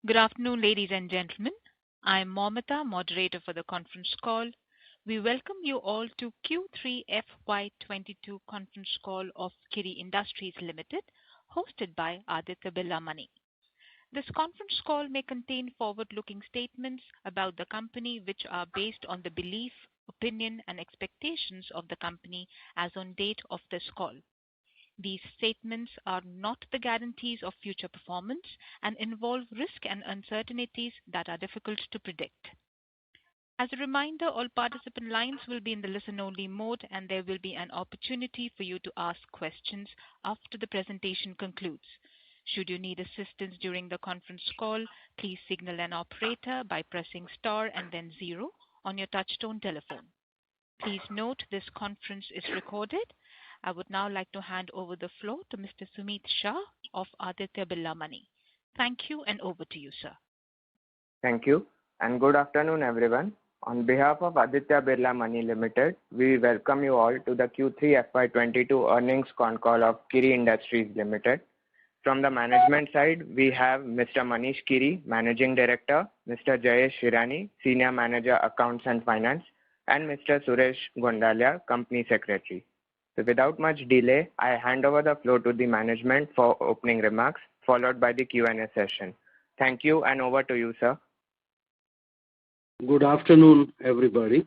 Good afternoon, ladies and gentlemen. I am Momita, moderator for the conference call. We welcome you all to Q3FY22 conference call of Kiri Industries Limited, hosted by Aditya Birla Money. This conference call may contain forward-looking statements about the company which are based on the belief, opinion, and expectations of the company as on date of this call. These statements are not the guarantees of future performance and involve risk and uncertainties that are difficult to predict. As a reminder, all participant lines will be in the listen-only mode, and there will be an opportunity for you to ask questions after the presentation concludes. Should you need assistance during the conference call, please signal an operator by pressing star and then 0 on your touchtone telephone. Please note this conference is recorded. I would now like to hand over the floor to Mr. Sumit Shah of Aditya Birla Money. Thank you, and over to you, sir. Thank you, and good afternoon, everyone. On behalf of Aditya Birla Money Limited, we welcome you all to the Q3 FY22 earnings Concall of Kiri Industries Limited. From the management side, we have Mr. Manish Kiri, Managing Director, Mr. Jayesh Hirani, Senior Manager Accounts and Finance, and Mr. Suresh Gondalia, Company Secretary. So without much delay, I hand over the floor to the management for opening remarks, followed by the Q&A session. Thank you, and over to you, sir. Good afternoon, everybody.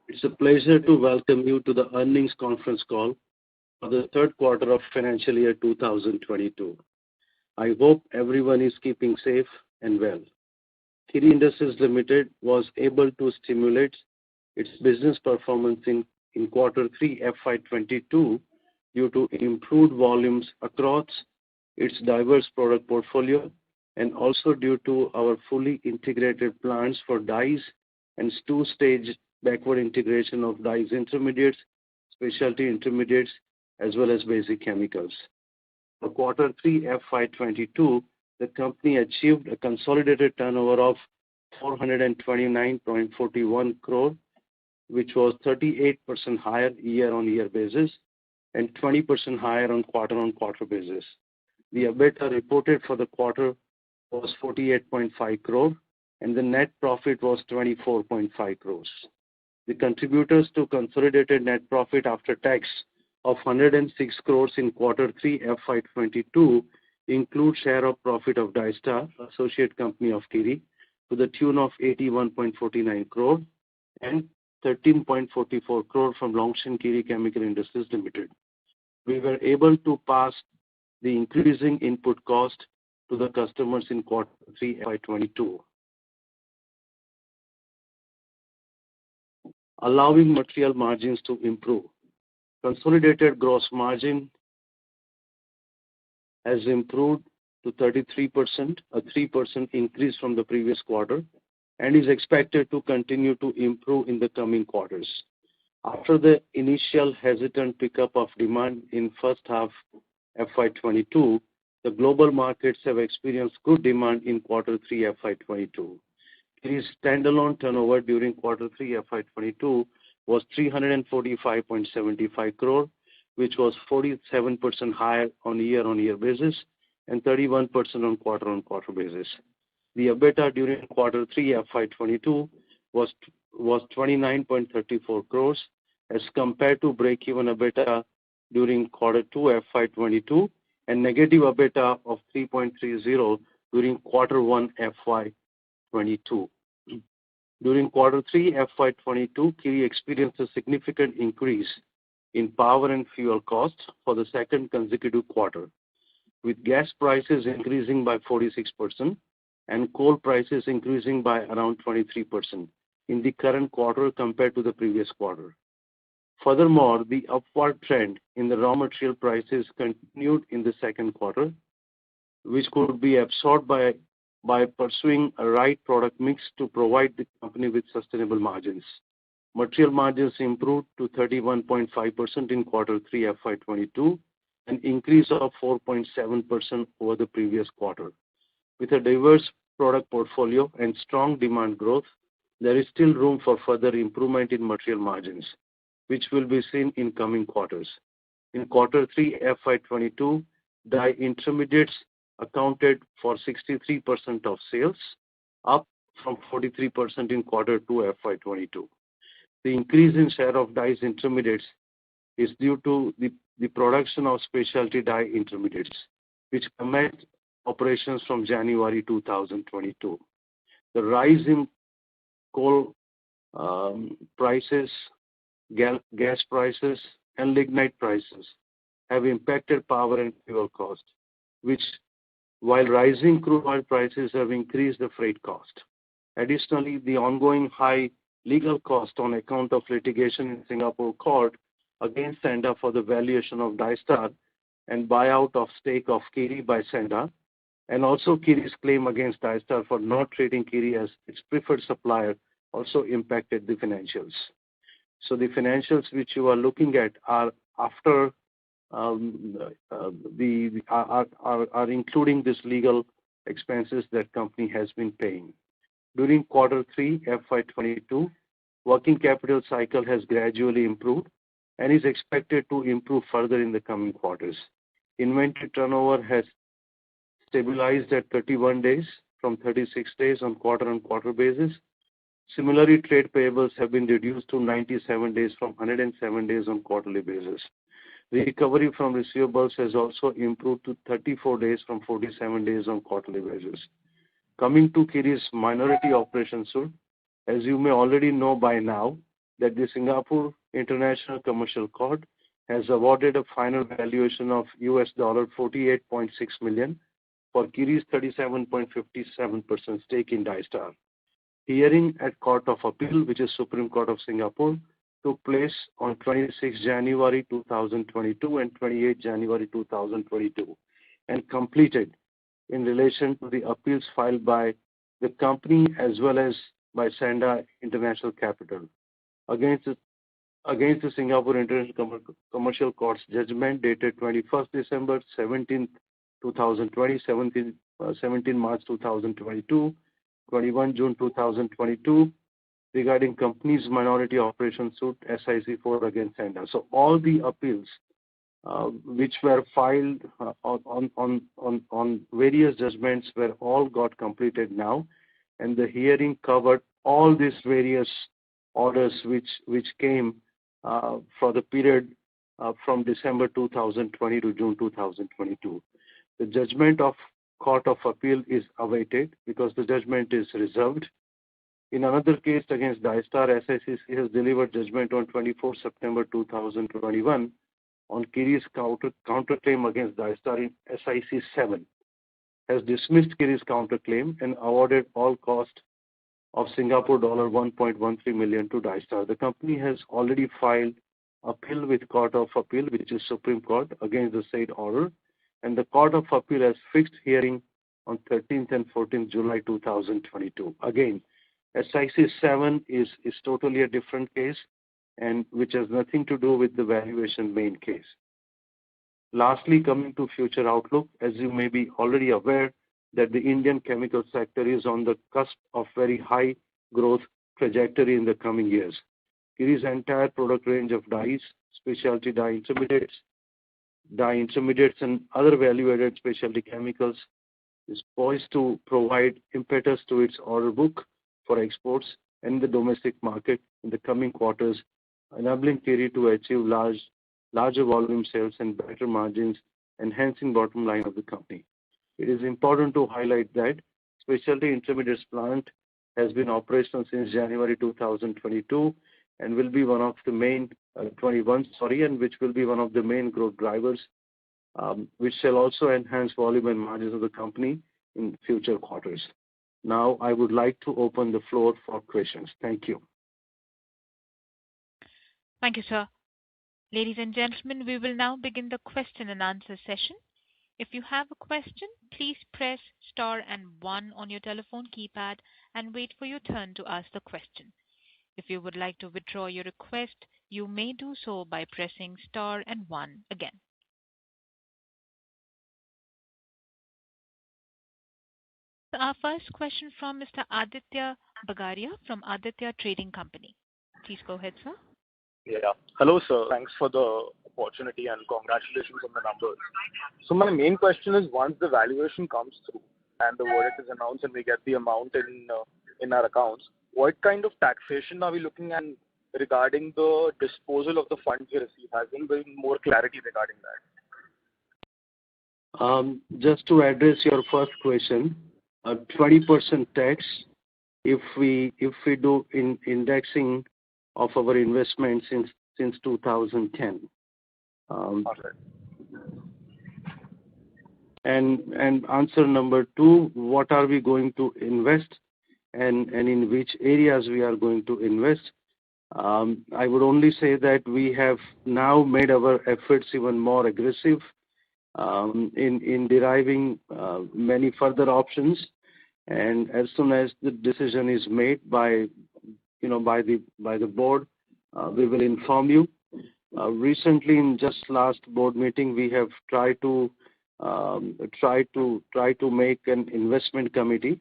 It's a pleasure to welcome you to the earnings conference call for the third quarter of financial year 2022. I hope everyone is keeping safe and well. Kiri Industries Limited was able to stimulate its business performance in quarter 3 FY22 due to improved volumes across its diverse product portfolio and also due to our fully integrated plants for dyes and two-stage backward integration of dyes intermediates, specialty intermediates, as well as basic chemicals. For quarter 3 FY22, the company achieved a consolidated turnover of 429.41 crore, which was 38% higher year-on-year basis and 20% higher on quarter-on-quarter basis. The EBITDA reported for the quarter was 48.5 crore and the net profit was 24.5 crores. The contributors to consolidated net profit after tax of 106 crores in quarter 3 FY22 include share of profit of Dystar, associate company of Kiri, to the tune of 81.49 crore and 13.44 crore from Longshan Kiri Chemical Industries Limited. We were able to pass the increasing input cost to the customers in quarter 3 FY22, allowing material margins to improve. Consolidated gross margin has improved to 33%, a 3% increase from the previous quarter, and is expected to continue to improve in the coming quarters. After the initial hesitant pickup of demand in first half FY22, the global markets have experienced good demand in quarter 3 FY22. Kiri's standalone turnover during quarter 3 FY22 was 345.75 crore, which was 47% higher on year-on-year basis and 31% on quarter-on-quarter basis. The EBITDA during quarter 3 FY22 was 29.34 crores as compared to break-even EBITDA during quarter 2 FY22 and negative EBITDA of 3.30 during quarter 1 FY22. During quarter 3 FY22, Kiri experienced a significant increase in power and fuel costs for the second consecutive quarter, with gas prices increasing by 46% and coal prices increasing by around 23% in the current quarter compared to the previous quarter. Furthermore, the upward trend in the raw material prices continued in the second quarter, which could be absorbed by pursuing a right product mix to provide the company with sustainable margins. Material margins improved to 31.5% in quarter 3 FY22, an increase of 4.7% over the previous quarter. With a diverse product portfolio and strong demand growth, there is still room for further improvement in material margins, which will be seen in coming quarters. In quarter 3 FY22, dye intermediates accounted for 63% of sales, up from 43% in quarter 2 FY22. The increase in share of dyes intermediates is due to the production of specialty dye intermediates, which commenced operations from January 2022. The rise in coal prices, gas prices, and lignite prices have impacted power and fuel cost, which, while rising crude oil prices, have increased the freight cost. Additionally, the ongoing high legal cost on account of litigation in Singapore court against Sanda for the valuation of Dystar and buyout of stake of Kiri by Sanda, and also Kiri's claim against Dystar for not treating Kiri as its preferred supplier, also impacted the financials. So the financials which you are looking at are after are including this legal expenses that company has been paying. During quarter 3 FY22, working capital cycle has gradually improved and is expected to improve further in the coming quarters. Inventory turnover has stabilized at 31 days from 36 days on quarter-on-quarter basis. Similarly, trade payables have been reduced to 97 days from 107 days on quarterly basis. The recovery from receivables has also improved to 34 days from 47 days on quarterly basis. Coming to Kiri's minority operation suit, as you may already know by now, that the Singapore International Commercial Court has awarded a final valuation of $48.6 million for Kiri's 37.57% stake in Dystar. Hearing at Court of Appeal, which is Supreme Court of Singapore, took place on 26 January 2022 and 28 January 2022 and completed in relation to the appeals filed by the company as well as by Sanda International Capital against the Singapore International Commercial Court's judgment dated 21st December 17, 2020, 17 March 2022, 21 June 2022, regarding company's minority operation suit SIC4 against Sanda. So all the appeals which were filed on various judgments were all got completed now, and the hearing covered all these various orders which came for the period from December 2020 to June 2022. The judgment of Court of Appeal is awaited because the judgment is reserved. In another case against Dystar, SICC has delivered judgment on 24 September 2021 on Kiri's counterclaim against Dystar in SIC 7, has dismissed Kiri's counterclaim and awarded all cost of Singapore dollar 1.13 million to Dystar. The company has already filed appeal with Court of Appeal, which is Supreme Court, against the said order, and the Court of Appeal has fixed hearing on 13th and 14th July 2022. Again, SIC 7 is totally a different case and which has nothing to do with the valuation main case. Lastly, coming to future outlook, as you may be already aware that the Indian chemical sector is on the cusp of very high growth trajectory in the coming years. Kiri's entire product range of dyes, specialty dye intermediates and other value-added specialty chemicals is poised to provide impetus to its order book for exports and the domestic market in the coming quarters, enabling Kiri to achieve larger volume sales and better margins, enhancing bottom line of the company. It is important to highlight that specialty intermediates plant has been operational since January 2022 and will be one of the main which will be one of the main growth drivers, which shall also enhance volume and margins of the company in future quarters. Now, I would like to open the floor for questions. Thank you. Thank you, sir. Ladies and gentlemen, we will now begin the question and answer session. If you have a question, please press star and 1 on your telephone keypad and wait for your turn to ask the question. If you would like to withdraw your request, you may do so by pressing star and 1 again. Our first question from Mr. Aditya Bagaria from Aditya Trading Company. Please go ahead, sir. Yeah. Hello, sir. Thanks for the opportunity and congratulations on the numbers. So my main question is, once the valuation comes through and the verdict is announced and we get the amount in our accounts, what kind of taxation are we looking at regarding the disposal of the funds we receive? Has there been more clarity regarding that? Just to address your first question, 20% tax if we do indexing of our investment since 2010. Okay. And answer number 2, what are we going to invest and in which areas we are going to invest? I would only say that we have now made our efforts even more aggressive in deriving many further options, and as soon as the decision is made by the board, we will inform you. Recently, in just last board meeting, we have tried to make an investment committee,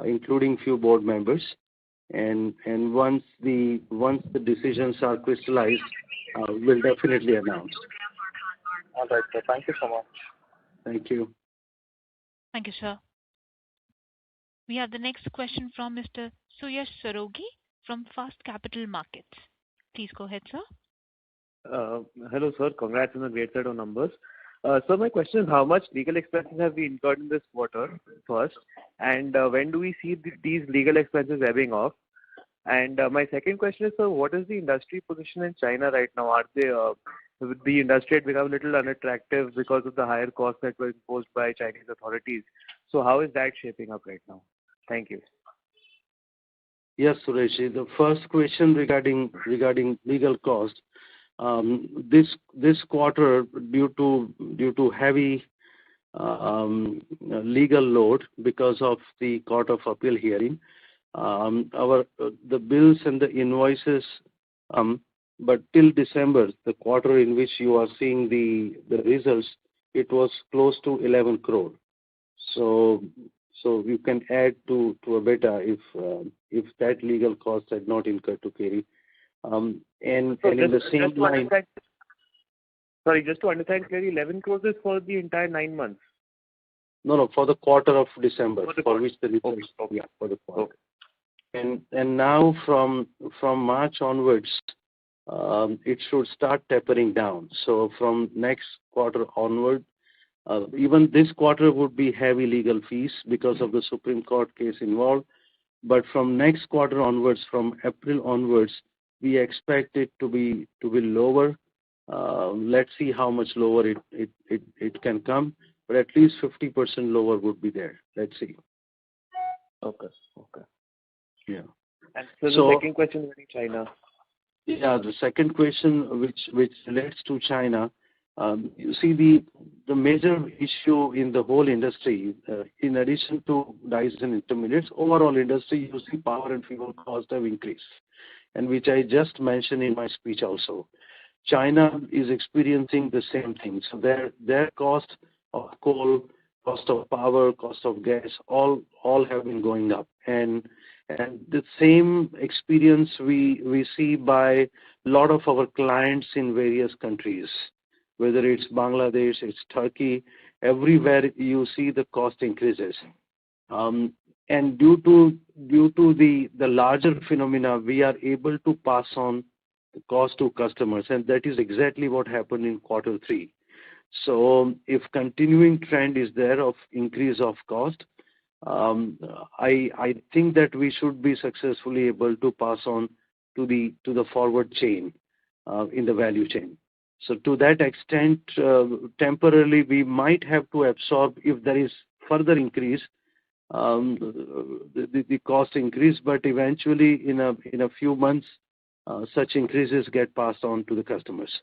including few board members, and once the decisions are crystallized, we'll definitely announce. All right, sir. Thank you so much. Thank you. Thank you, sir. We have the next question from Mr. Suyash Sarogi from Fast Capital Markets. Please go ahead, sir. Hello, sir. Congrats on a great set of numbers. So my question is, how much legal expenses have we incurred in this quarter first, and when do we see these legal expenses ebbing off? And my second question is, sir, what is the industry position in China right now? Are they the industry had become a little unattractive because of the higher costs that were imposed by Chinese authorities? So how is that shaping up right now? Thank you. Yes, Suresh. The first question regarding legal cost. This quarter, due to heavy legal load because of the Court of Appeal hearing, the bills and the invoices, but till December, the quarter in which you are seeing the results, it was close to 11 crore. So you can add to EBITDA if that legal cost had not incurred to Kiri. And in the same line. Sorry, just to understand clearly, 11 crores is for the entire 9 months. No, for the quarter of December, for which the results. Okay. Yeah, for the quarter. Okay. And now from March onwards, it should start tapering down. So from next quarter onward, even this quarter would be heavy legal fees because of the Supreme Court case involved. But from next quarter onwards, from April onwards, we expect it to be lower. Let's see how much lower it can come, but at least 50% lower would be there. Let's see. Okay. Yeah. And so the second question regarding China. Yeah, the second question which relates to China. You see the major issue in the whole industry, in addition to dyes and intermediates, overall industry, you see power and fuel costs have increased, and which I just mentioned in my speech also. China is experiencing the same thing. So their cost of coal, cost of power, cost of gas, all have been going up, and the same experience we see by a lot of our clients in various countries. Whether it's Bangladesh, it's Turkey, everywhere you see the cost increases. And due to the larger phenomena, we are able to pass on the cost to customers, and that is exactly what happened in quarter 3. So if continuing trend is there of increase of cost, I think that we should be successfully able to pass on to the forward chain in the value chain. So to that extent, temporarily we might have to absorb if there is further increase, the cost increase, but eventually in a few months, such increases get passed on to the customers.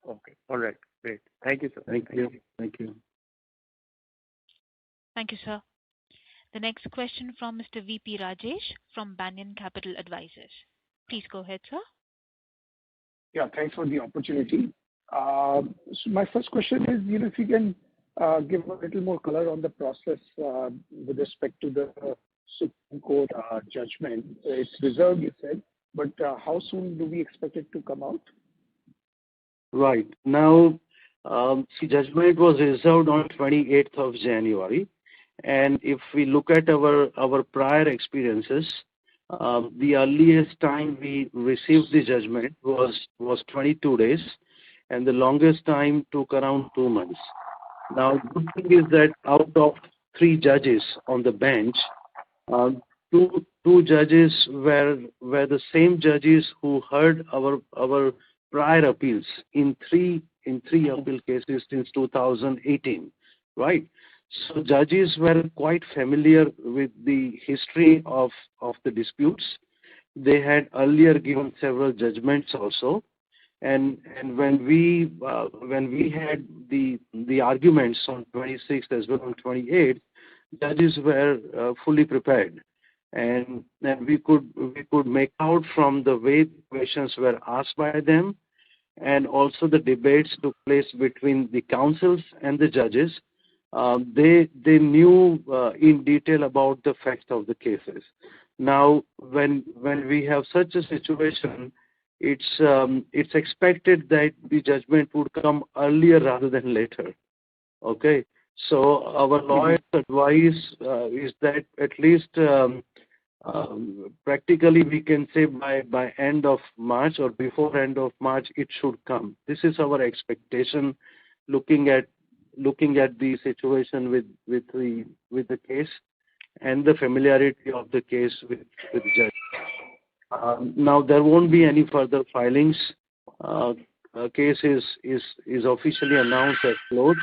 Okay. All right. Great. Thank you, sir. Thank you. Thank you, sir. The next question from Mr. VP Rajesh from Banyan Capital Advisors. Please go ahead, sir. Yeah, thanks for the opportunity. So my first question is, if you can give a little more color on the process with respect to the Supreme Court judgment. It's reserved, you said. but how soon do we expect it to come out? Right. Now, the judgment was reserved on 28th of January. And if we look at our prior experiences, the earliest time we received the judgment was 22 days, and the longest time took around 2 months. Now, good thing is that out of 3 judges on the bench, two judges were the same judges who heard our prior appeals in three appeal cases since 2018, right? So judges were quite familiar with the history of the disputes. They had earlier given several judgments also, and when we had the arguments on 26th as well on 28th, judges were fully prepared, and we could make out from the way the questions were asked by them, and also the debates took place between the counsels and the judges. They knew in detail about the facts of the cases. Now, when we have such a situation, it's expected that the judgment would come earlier rather than later. Okay, so our lawyer's advice is that at least practically we can say by end of March or before end of March it should come. This is our expectation, looking at the situation with the case and the familiarity of the case with the judge. Now there won't be any further filings. Case is officially announced as closed,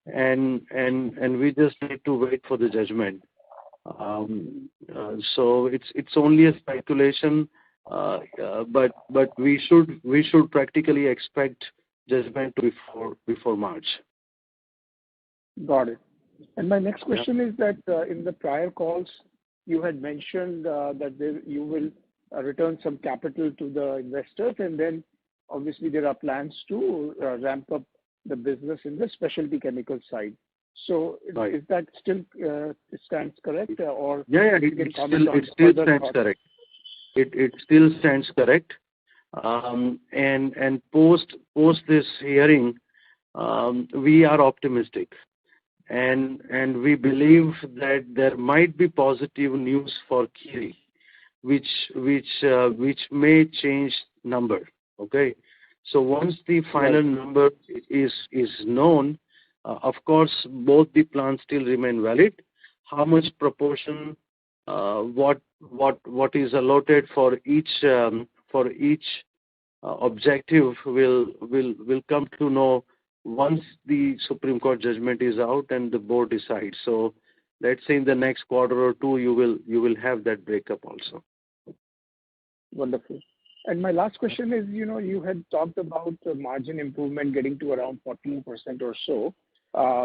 and we just need to wait for the judgment. So it's only a speculation, but we should practically expect judgment before March. Got it. And my next question is that in the prior calls, you had mentioned that you will return some capital to the investors, and then obviously there are plans to ramp up the business in the specialty chemical side. So right. Is that still stands correct, or it still stands correct. It still stands correct. And post this hearing, we are optimistic, and we believe that there might be positive news for Kiri, which may change number. Okay, so once the final number is known, of course both the plans still remain valid. How much proportion, what is allotted for each objective will come to know once the Supreme Court judgment is out and the board decides. So let's say in the next quarter or two, you will have that breakup also. Wonderful. And my last question is, you had talked about margin improvement getting to around 14% or so,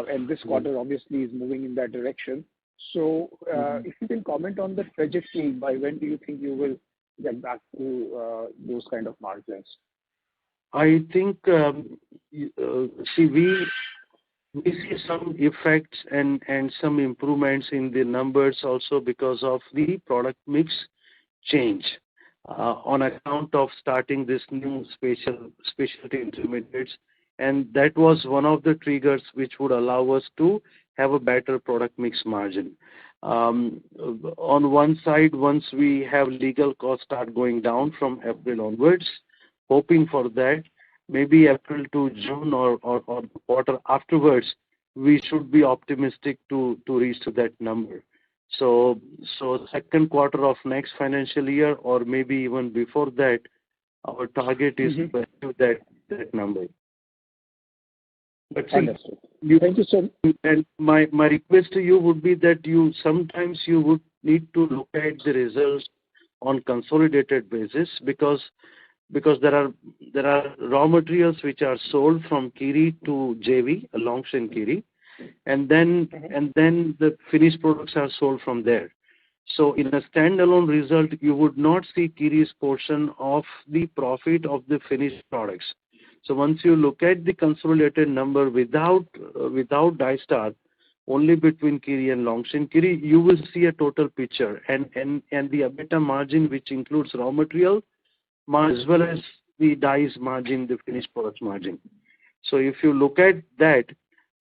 and this quarter obviously is moving in that direction. So if you can comment on the trajectory, by when do you think you will get back to those kind of margins? I think, we see some effects and some improvements in the numbers also because of the product mix change on account of starting this new specialty intermediates, and that was one of the triggers which would allow us to have a better product mix margin. On one side, once we have legal costs start going down from April onwards, hoping for that, maybe April to June or the quarter afterwards, we should be optimistic to reach to that number. So second quarter of next financial year, or maybe even before that, our target is to achieve that number. But see, thank you, sir. And my request to you would be that sometimes you would need to look at the results on consolidated basis, because there are raw materials which are sold from Kiri to JV, Longshan Kiri, and then the finished products are sold from there. So in a standalone result, you would not see Kiri's portion of the profit of the finished products. So once you look at the consolidated number without Dystar, only between Kiri and Longs. In Kiri, you will see a total picture and the EBITDA margin, which includes raw material as well as the dyes margin, the finished products margin. So if you look at that,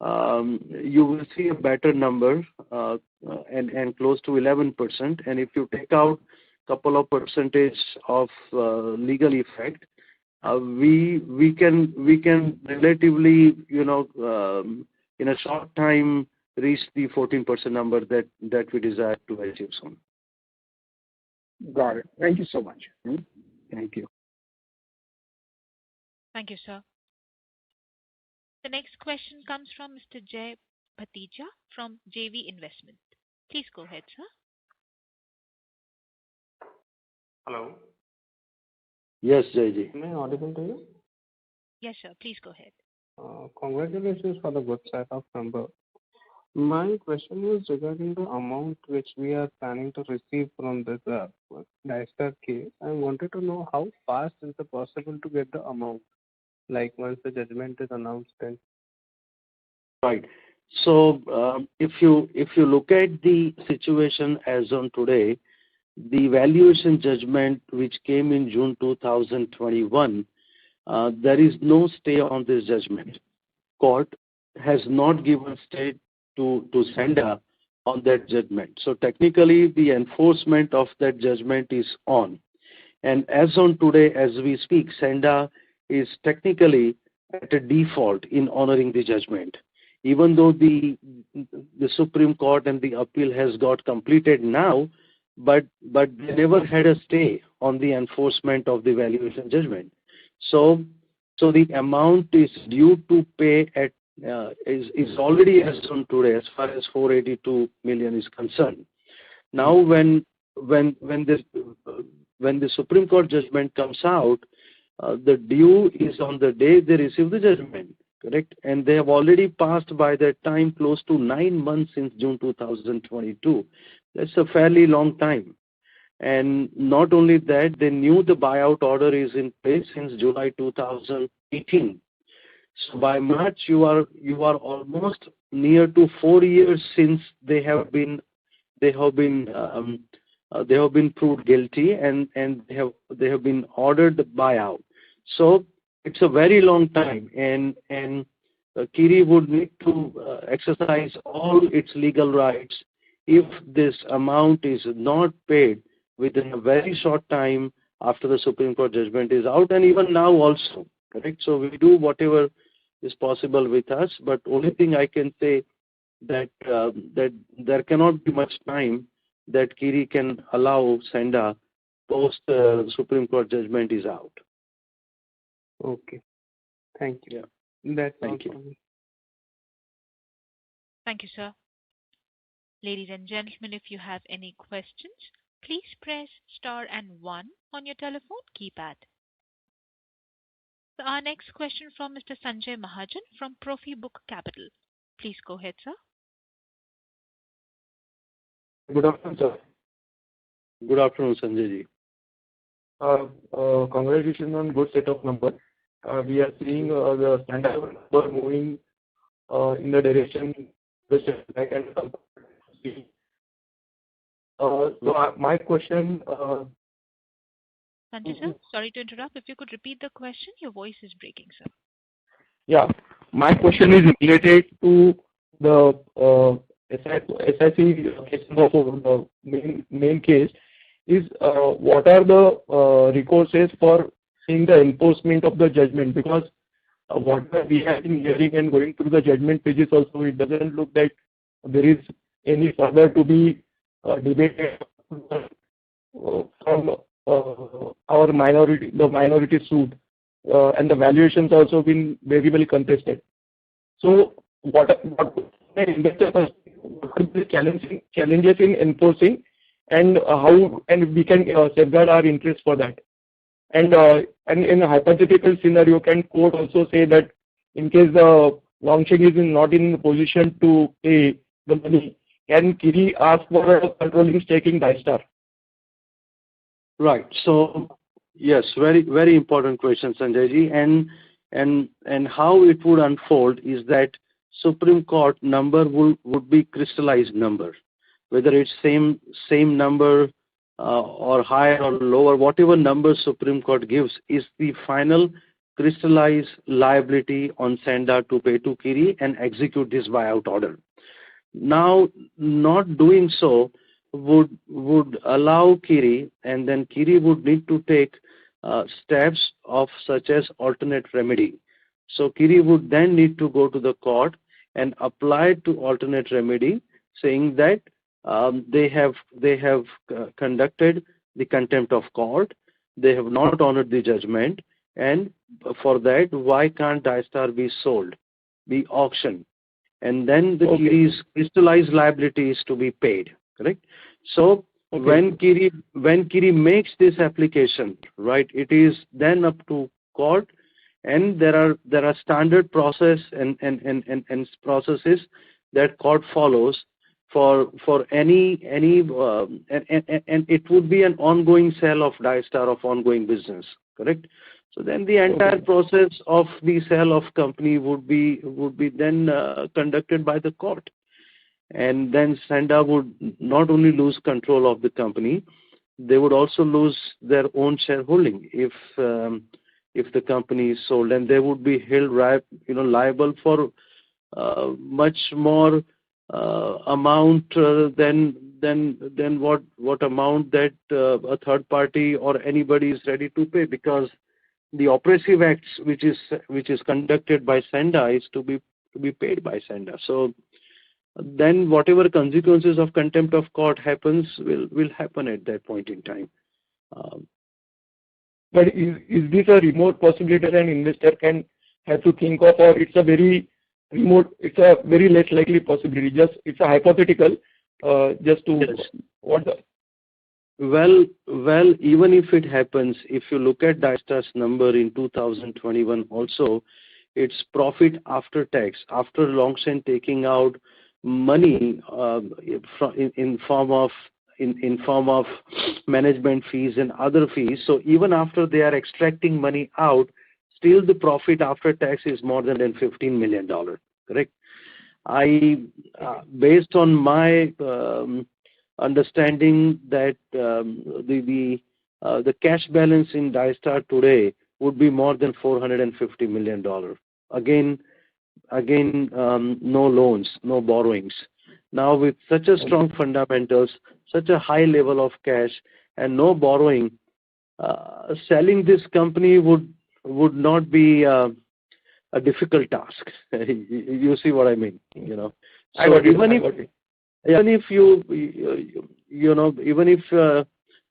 you will see a better number and close to 11%. And if you take out couple of percentage of legal effect, we can relatively, in a short time reach the 14% number that we desire to achieve soon. Got it. Thank you so much. Thank you. Thank you, sir. The next question comes from Mr. Jay Bhatija from JV Investment. Please go ahead, sir. Hello. Yes, Jayji. Am I audible to you? Yes, sir. Please go ahead. Congratulations for the good set of numbers. My question was regarding the amount which we are planning to receive from this Dystar case. I wanted to know how fast is it possible to get the amount, like once the judgment is announced then? Right. So if you look at the situation as on today, the valuation judgment which came in June 2021, there is no stay on this judgment. Court has not given stay to Senda on that judgment. So technically, the enforcement of that judgment is on. And as on today, as we speak, Senda is technically at a default in honoring the judgment. Even though the Supreme Court and the appeal has got completed now, but they never had a stay on the enforcement of the valuation judgment. So the amount is due to pay at is already as on today, as far as 482 million is concerned. Now, when the Supreme Court judgment comes out, the due is on the day they receive the judgment, correct? And they have already passed by that time close to 9 months since June 2022. That's a fairly long time. And not only that, they knew the buyout order is in place since July 2018. So by March, you are almost near to 4 years since they have been proved guilty and they have been ordered the buyout. So it's a very long time, and Kiri would need to exercise all its legal rights if this amount is not paid within a very short time after the Supreme Court judgment is out, and even now also, correct? So we do whatever is possible with us, but only thing I can say that there cannot be much time that Kiri can allow Senda post Supreme Court judgment is out. Okay. Thank you. Yeah. That's Thank all you. from me. Thank you, sir. Ladies and gentlemen, if you have any questions, please press star and 1 on your telephone keypad. So our next question from Mr. Sanjay Mahajan from Profibook Capital. Please go ahead, sir. Good afternoon, sir. Good afternoon, Sanjay ji. Congratulations on good set of numbers. We are seeing the standard number moving in the direction which is back and so my question. Sanjay sir, sorry to interrupt. If you could repeat the question, your voice is breaking, sir. Yeah, my question is related to the SIC case of the main case. Is what are the recourses for seeing the enforcement of the judgment? Because what we have been hearing and going through the judgment pages also, it doesn't look that there is any further to be debated from our minority, the minority suit, and the valuations also been very well contested. So what investor could be challenges in enforcing, and how and we can safeguard our interest for that? And in a hypothetical scenario, can court also say that in case the Longshan is not in a position to pay the money, can Kiri ask for a controlling stake in Dystar? Right. So yes, very very important question, Sanjay ji. And how it would unfold is that Supreme Court number would be crystallized number, whether it's same number or higher or lower, whatever number Supreme Court gives is the final crystallized liability on sender to pay to Kiri and execute this buyout order. Now, not doing so would allow Kiri, and then Kiri would need to take steps of such as alternate remedy. So Kiri would then need to go to the court and apply to alternate remedy, saying that they have conducted the contempt of court, they have not honored the judgment, and for that, why can't Dystar be sold, be auctioned? And then the Kiri's crystallized liability is to be paid, correct? So when Kiri makes this application, right, it is then up to court, and there are standard process and processes that court follows for any and it would be an ongoing sale of Dystar of ongoing business, correct? So then the entire process of the sale of company would be then conducted by the court, and then Senda would not only lose control of the company, they would also lose their own shareholding if the company is sold, and they would be held liable for much more amount than what amount that a third party or anybody is ready to pay, because the oppressive acts which is conducted by Senda is to be paid by Senda. So then whatever consequences of contempt of court happens will happen at that point in time. But is this a remote possibility that an investor can have to think of, or it's a very remote, it's a very less likely possibility? Just it's a hypothetical, just to what the. Well, even if it happens, if you look at Dystar's number in 2021 also, its profit after tax, after Longshan taking out money in form of management fees and other fees. So even after they are extracting money out, still the profit after tax is more than $15 million, correct? Based on my understanding that the cash balance in Dystar today would be more than $450 million. Again, no loans, no borrowings. Now with such a strong fundamentals, such a high level of cash and no borrowing, selling this company would not be a difficult task. You see what I mean? So even if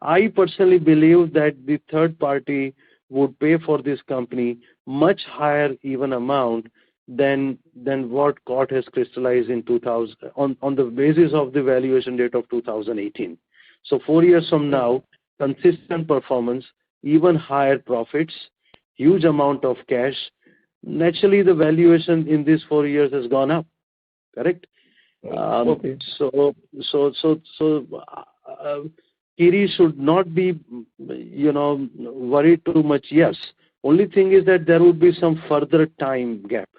I personally believe that the third party would pay for this company much higher even amount than what court has crystallized in 2000 on the basis of the valuation date of 2018. So 4 years from now, consistent performance, even higher profits, huge amount of cash. Naturally, the valuation in these 4 years has gone up. Correct. So Kiri should not be worried too much. Yes. Only thing is that there would be some further time gap,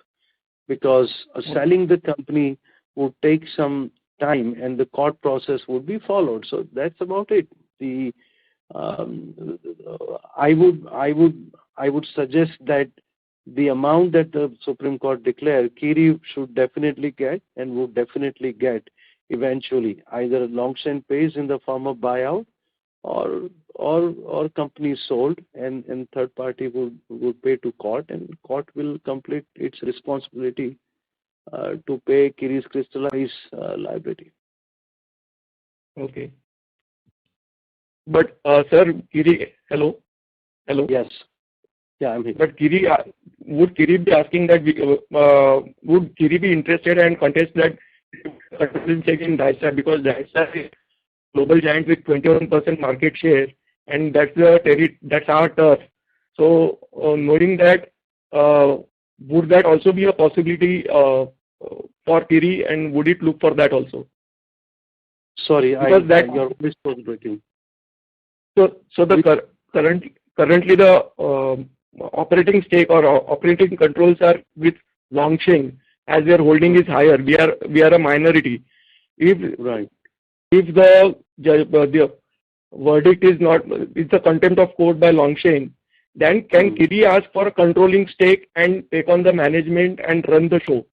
because selling the company would take some time and the court process would be followed. So that's about it. I would suggest that the amount that the Supreme Court declared, Kiri should definitely get and would definitely get eventually. Either Longshan pays in the form of buyout, or company sold, and third party would pay to court, and court will complete its responsibility to pay Kiri's crystallized liability. Okay. But sir, Kiri, hello. Yes. Yeah, I'm here. But Kiri, would Kiri be asking that? Would Kiri be interested and contest that check in Dystar, because Dystar is global giant with 21% market share, and that's our turf. So knowing that, would that also be a possibility for Kiri, and would it look for that also? Sorry, your voice was breaking. So the currently the operating stake or operating controls are with Longshan, as their holding is higher. We are a minority. If Right. if the verdict is not, it's a contempt of court by Longshan, then can Kiri ask for a controlling stake and take on the management and run the show?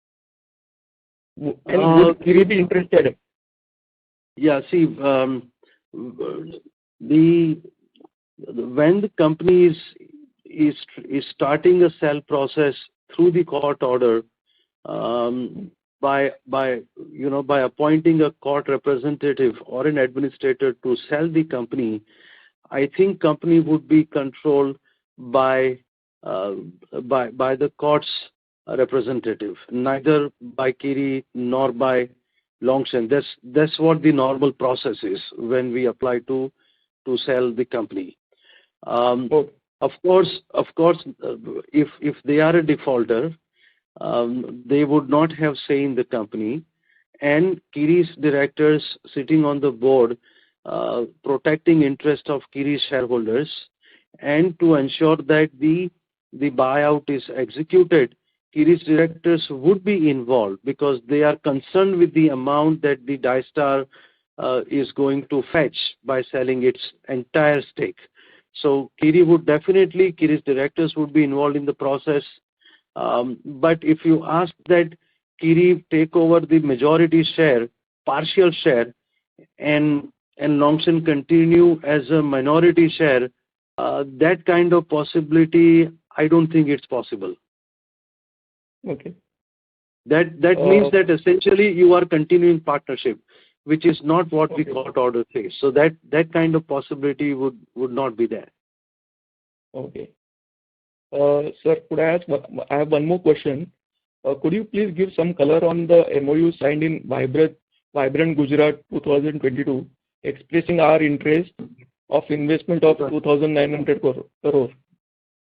And would Kiri be interested? Yeah, see, when the company is starting a sell process through the court order, by appointing a court representative or an administrator to sell the company, I think company would be controlled by the court's representative, neither by Kiri nor by Longshan. That's what the normal process is when we apply to sell the company. Of course, if they are a defaulter, they would not have say in the company, and Kiri's directors sitting on the board, protecting interest of Kiri's shareholders, and to ensure that the buyout is executed, Kiri's directors would be involved because they are concerned with the amount that the Dystar is going to fetch by selling its entire stake. So Kiri's directors would be involved in the process. But if you ask that Kiri take over the majority share, partial share, and Longshan continue as a minority share, that kind of possibility, I don't think it's possible. Okay. That means that essentially you are continuing partnership, which is not what the court order says. So that kind of possibility would not be there. Okay. Sir, could I ask? I have one more question. Could you please give some color on the MOU signed in Vibrant Gujarat 2022, expressing our interest of investment of 2,900 crore?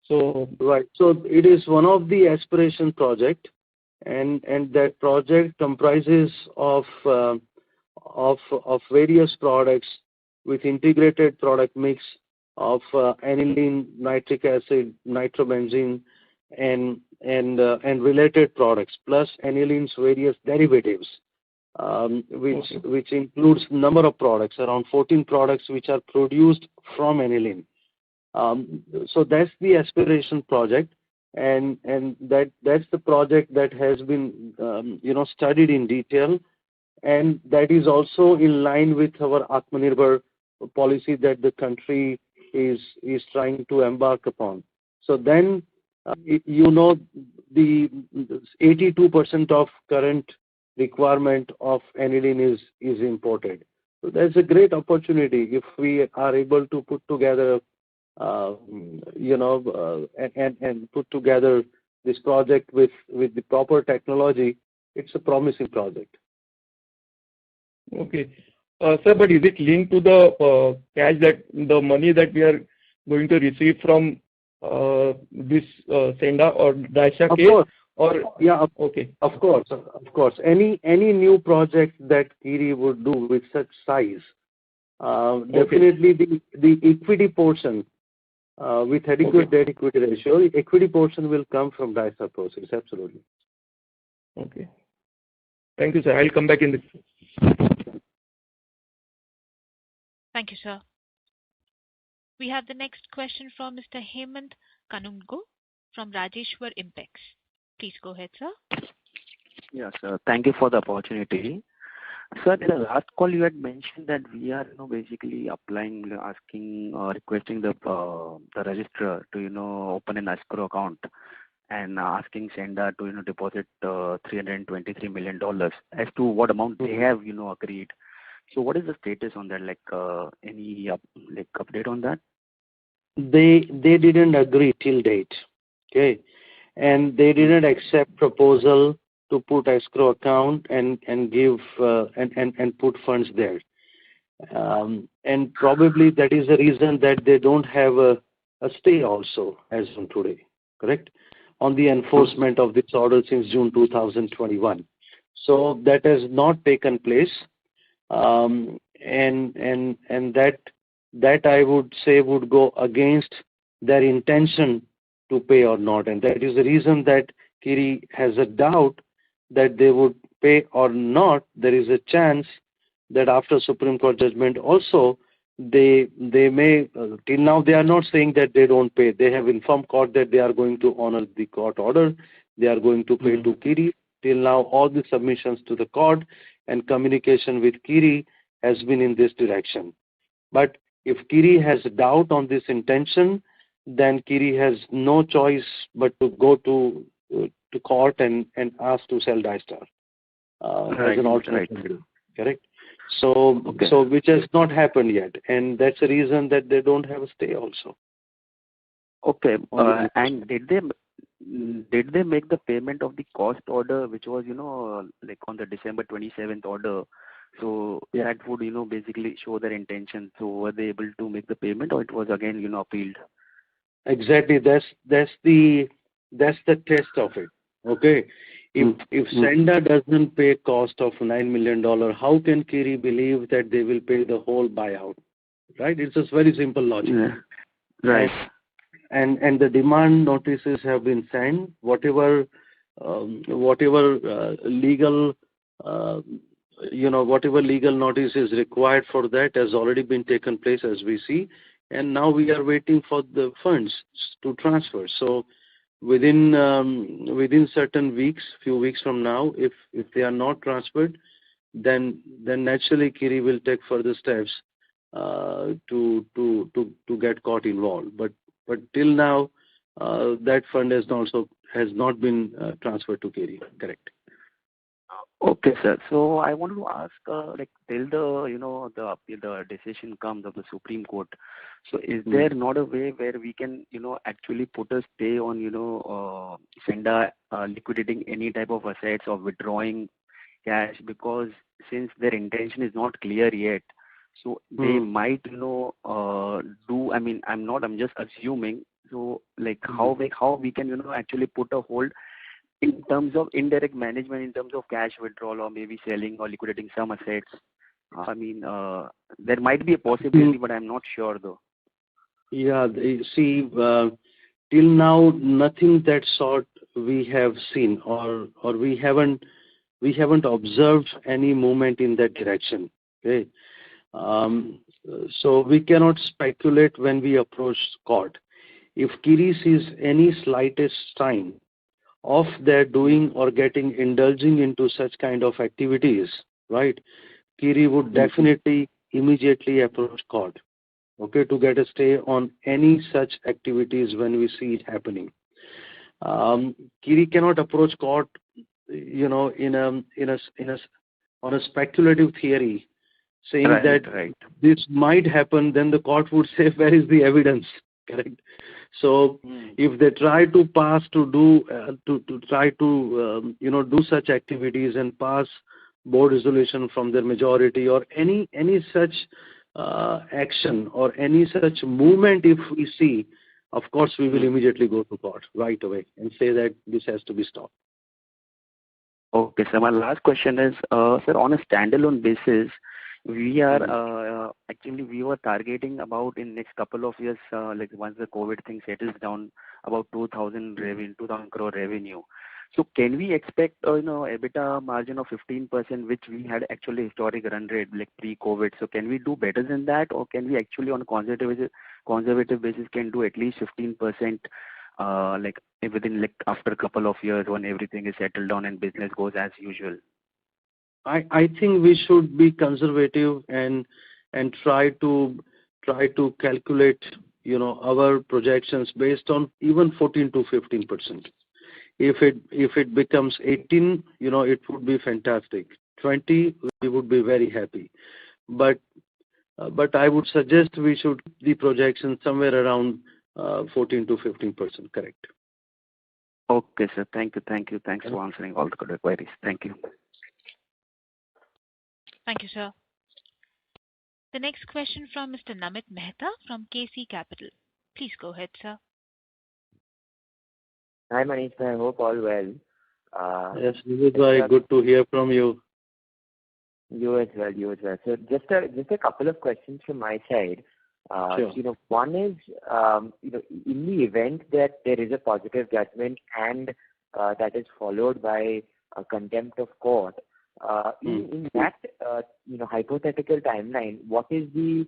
So right. So it is one of the aspiration project, and that project comprises of various products with integrated product mix of aniline, nitric acid, nitrobenzene, and related products, plus aniline's various derivatives, which includes number of products, around 14 products which are produced from aniline. So that's the aspiration project, and that's the project that has been studied in detail, and that is also in line with our Atmanirbhar policy that the country is trying to embark upon. So then, the 82% of current requirement of aniline is imported. So there's a great opportunity if we are able to put together, and put together this project with the proper technology. It's a promising project. Okay. Sir, but is it linked to the cash, that the money that we are going to receive from this Senda or Daisha case? Of course. Or yeah. Okay. Of course. Any new project that Kiri would do with such size, definitely the equity portion with adequate debt equity ratio, equity portion will come from Daisha proceeds. Absolutely. Okay. Thank you, sir. I'll come back in the. Thank you, sir. We have the next question from Mr. Hemant Kanungo from Rajeshwar Impex. Please go ahead, sir. Yes, sir. Thank you for the opportunity. Sir, in the last call you had mentioned that we are basically applying, asking, requesting the registrar to open an escrow account and asking Senda to deposit $323 million as to what amount they have agreed. So what is the status on that? Any update on that? They didn't agree till date. Okay, and they didn't accept proposal to put escrow account and give and put funds there. And probably that is the reason that they don't have a stay also as on today. Correct? On the enforcement of this order since June 2021. So that has not taken place. And that I would say would go against their intention to pay or not, and that is the reason that Kiri has a doubt that they would pay or not, there is a chance that after Supreme Court judgment also, they may, till now they are not saying that they don't pay. They have informed court that they are going to honor the court order. They are going to pay to Kiri. Till now, all the submissions to the court and communication with Kiri has been in this direction. But if Kiri has doubt on this intention, then Kiri has no choice but to go to court and ask to sell Dystar as an alternate. Right. Correct? So, so which has not happened yet, and that's the reason that they don't have a stay also. Okay, and did they make the payment of the cost order, which was like on the December 27th order? So that would basically show their intention. So were they able to make the payment, or it was again appealed? Exactly. That's the test of it. Okay. If Senda doesn't pay cost of $9 million, how can Kiri believe that they will pay the whole buyout? Right? It's just very simple logic. Yeah. Right. And the demand notices have been sent. Whatever legal whatever legal notice is required for that has already been taken place, as we see, and now we are waiting for the funds to transfer. So within certain weeks, few weeks from now, if they are not transferred, then naturally Kiri will take further steps to get court involved. But till now, that fund has not been transferred to Kiri. Correct. Okay, sir. So I wanted to ask, like, till the decision comes of the Supreme Court. So is there not a way where we can, actually put a stay on, Senda liquidating any type of assets or withdrawing cash, because since their intention is not clear yet, so they might, do. I mean, I'm just assuming. So like, how we can, actually put a hold in terms of indirect management, in terms of cash withdrawal, or maybe selling or liquidating some assets. I mean, there might be a possibility, but I'm not sure though. Yeah, see, till now, nothing that sort we have seen, or we haven't observed any movement in that direction. Okay, so we cannot speculate when we approach court. If Kiri sees any slightest sign of their doing or indulging into such kind of activities, right, Kiri would definitely immediately approach court, okay, to get a stay on any such activities when we see it happening. Kiri cannot approach court, on a speculative theory, saying that this might happen. Then the court would say, where is the evidence? Correct. So if they try to pass do such activities and pass board resolution from their majority, or any such action or any such movement, if we see, of course we will immediately go to court right away and say that this has to be stopped. Okay, so my last question is, sir, on a standalone basis, we are actually we were targeting about in next couple of years, like once the COVID thing settles down, about 2,000 crore revenue. So can we expect EBITDA margin of 15%, which we had actually historic run rate like pre-COVID? So can we do better than that, or can we actually on a conservative basis can do at least 15%, like within like after a couple of years when everything is settled down and business goes as usual? I think we should be conservative and try to calculate our projections based on even 14 to 15%. If it becomes 18, it would be fantastic. 20, we would be very happy. But I would suggest we should the projection somewhere around 14 to 15%. Correct. Okay, sir. Thank you. Thanks for answering all the queries. Thank you. Thank you, sir. The next question from Mr. Namit Mehta from KC Capital. Please go ahead, sir. Hi, Manish. I hope all well. Yes, Vijay, good to hear from you. You as well. So just a couple of questions from my side. Sure. One is, in the event that there is a positive judgment and that is followed by contempt of court. In that hypothetical timeline, what is the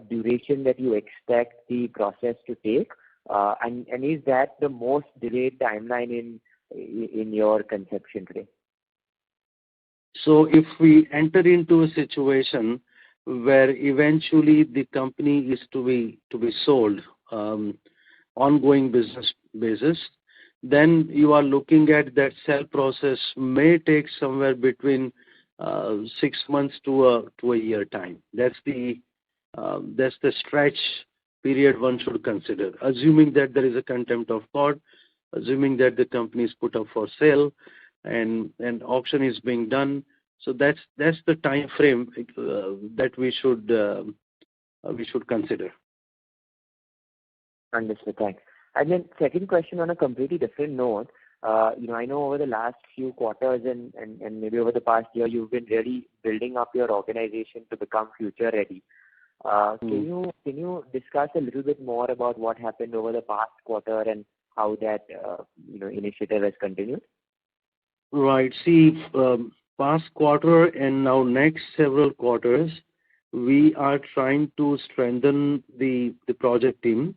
duration that you expect the process to take, and is that the most delayed timeline in your conception today? So if we enter into a situation where eventually the company is to be sold, ongoing business basis, then you are looking at that sell process may take somewhere between 6 months to a year time. That's the stretch period one should consider, assuming that there is a contempt of court, assuming that the company is put up for sale, and auction is being done. So that's the time frame that we should consider. Understood. Thanks. And then second question on a completely different note. I know over the last few quarters and maybe over the past year, you've been really building up your organization to become future ready. Can you discuss a little bit more about what happened over the past quarter and how that initiative has continued? Right. See, past quarter and now next several quarters, we are trying to strengthen the project team.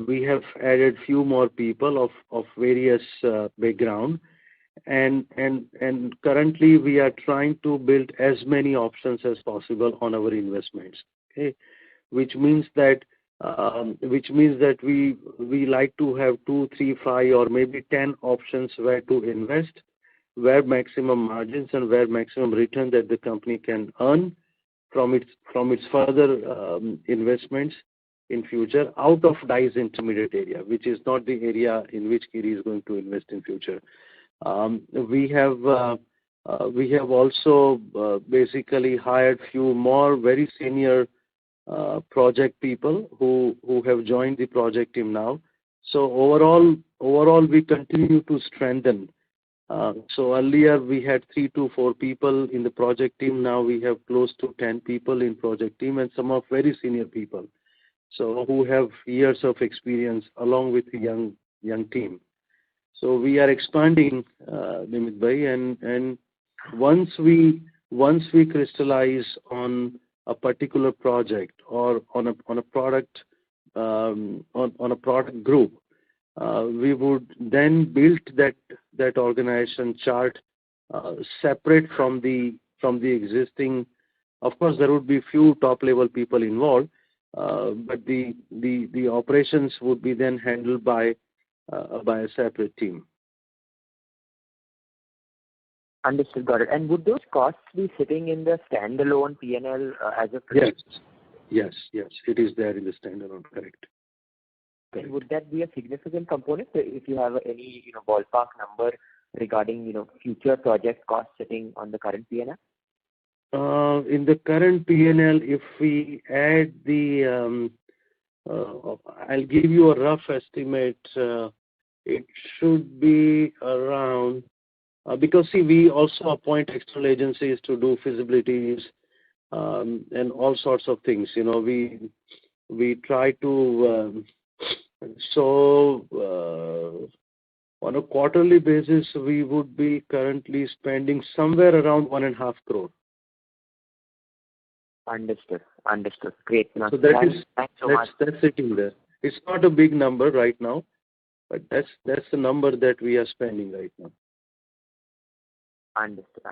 We have added few more people of various background, and currently we are trying to build as many options as possible on our investments. Okay, which means that we like to have 2, 3, 5, or maybe 10 options where to invest, where maximum margins and where maximum return that the company can earn from its further investments in future out of dyes intermediate area, which is not the area in which Kiri is going to invest in future. We have also basically hired few more very senior project people who have joined the project team now. So overall we continue to strengthen. So earlier we had 3 to 4 people in the project team. Now we have close to 10 people in project team, and some of very senior people, so who have years of experience along with the young team. So we are expanding, Nimit Bhai, and once we crystallize on a particular project or on a product on a product group, we would then build that organization chart separate from the existing. Of course, there would be few top level people involved, but the operations would be then handled by a separate team. Understood. Got it. And would those costs be sitting in the standalone P&L as of today? Yes. It is there in the standalone. Correct. And would that be a significant component if you have any ballpark number regarding future project costs sitting on the current P&L? In the current P&L, if we add the, I'll give you a rough estimate. It should be around, because see, we also appoint external agencies to do feasibilities and all sorts of things. We try to on a quarterly basis, we would be currently spending somewhere around 1.5 crore. Understood. Great. So that's sitting there. It's not a big number right now, but that's the number that we are spending right now. Understood.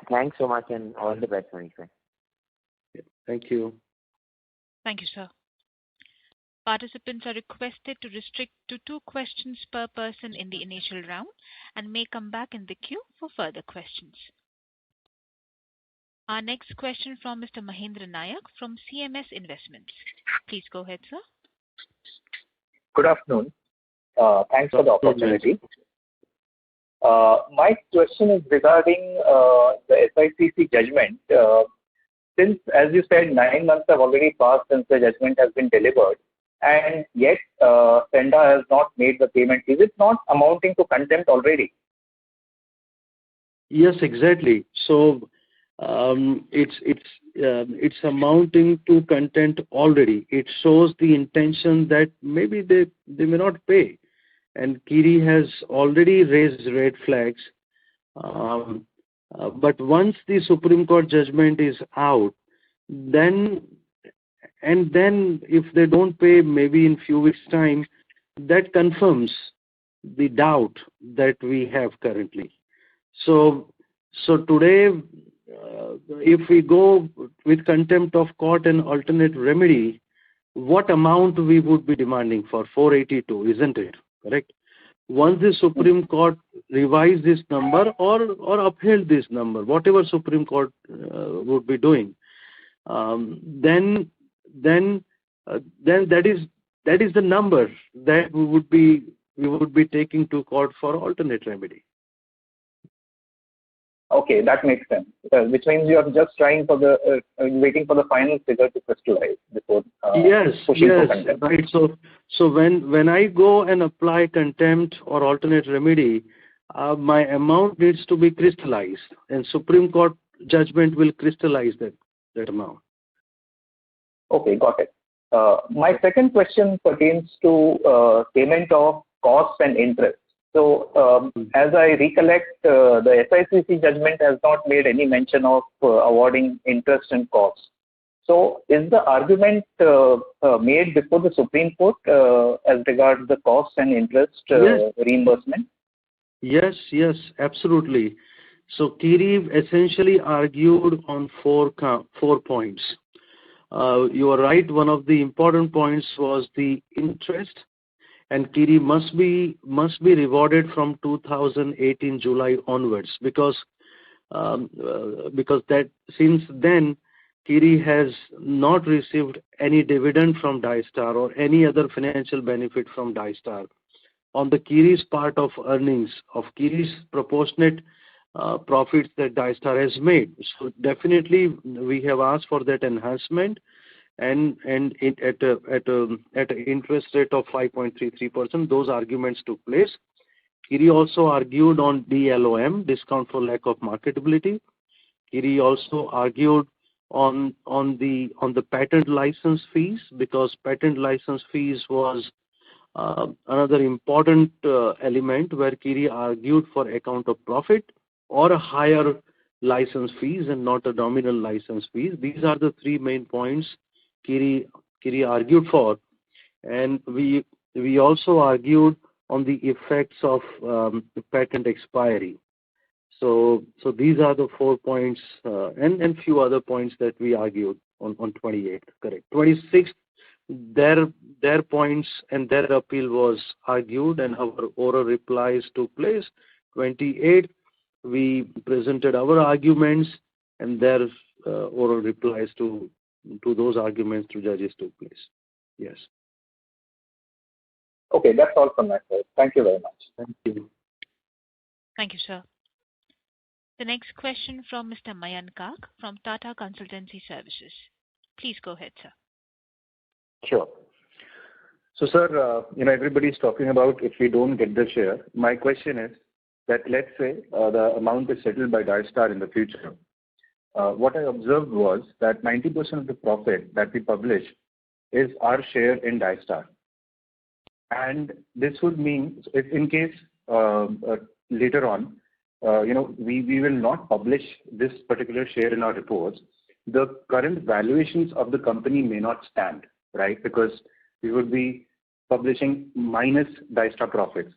Thanks so much, and all the best, Manish. Yeah, thank you. Thank you, sir. Participants are requested to restrict to 2 questions per person in the initial round and may come back in the queue for further questions. Our next question from Mr. Mahendra Nayak from CMS Investments. Please go ahead, sir. Good afternoon. Thanks for the opportunity. My question is regarding the SICC judgment. Since, as you said, 9 months have already passed since the judgment has been delivered, and yet Senda has not made the payment. Is it not amounting to contempt already? Yes, exactly. So it's amounting to contempt already. It shows the intention that maybe they may not pay, and Kiri has already raised red flags But once the Supreme Court judgment is out, then if they don't pay maybe in few weeks' time, that confirms the doubt that we have currently. So today, if we go with contempt of court and alternate remedy, what amount we would be demanding for 482, isn't it? Correct? Once the Supreme Court revise this number or upheld this number, whatever Supreme Court would be doing, then that is the number that we would be taking to court for alternate remedy. Okay, that makes sense. Which means you are just trying for the waiting for the final figure to crystallize before pushing for contempt. Right. So when I go and apply contempt or alternate remedy, my amount needs to be crystallized, and Supreme Court judgment will crystallize that amount. Okay, got it. My second question pertains to payment of costs and interest. So, as I recollect, the SICC judgment has not made any mention of awarding interest and costs. So, is the argument made before the Supreme Court as regards the costs and interest reimbursement? Yes, absolutely. So, Kiri essentially argued on four points. You are right. One of the important points was the interest, and Kiri must be rewarded from 2018 July onwards, because that since then Kiri has not received any dividend from Dystar or any other financial benefit from Dystar. On the Kiri's part of earnings of Kiri's proportionate profits that Dystar has made. So definitely we have asked for that enhancement, and at an interest rate of 5.33%. Those arguments took place. Kiri also argued on DLOM, discount for lack of marketability. Kiri also argued on the patent license fees, because patent license fees was another important element where Kiri argued for account of profit or a higher license fees and not a nominal license fees. These are the three main points Kiri argued for, and we also argued on the effects of patent expiry. So these are the 4 points and few other points that we argued on 28th. Correct. 26th, their points and their appeal was argued, and our oral replies took place. 28th, we presented our arguments, and their oral replies to those arguments to judges took place. Yes. Okay, that's all from my side. Thank you very much. Thank you. Thank you, sir. The next question from Mr. Mayan Kak from Tata Consultancy Services. Please go ahead, sir. Sure. So, sir, everybody's talking about if we don't get the share. My question is that let's say the amount is settled by Dystar in the future. What I observed was that 90% of the profit that we publish is our share in Dystar. And this would mean if in case later on, we will not publish this particular share in our reports, the current valuations of the company may not stand, right? Because we would be publishing minus Dystar profits.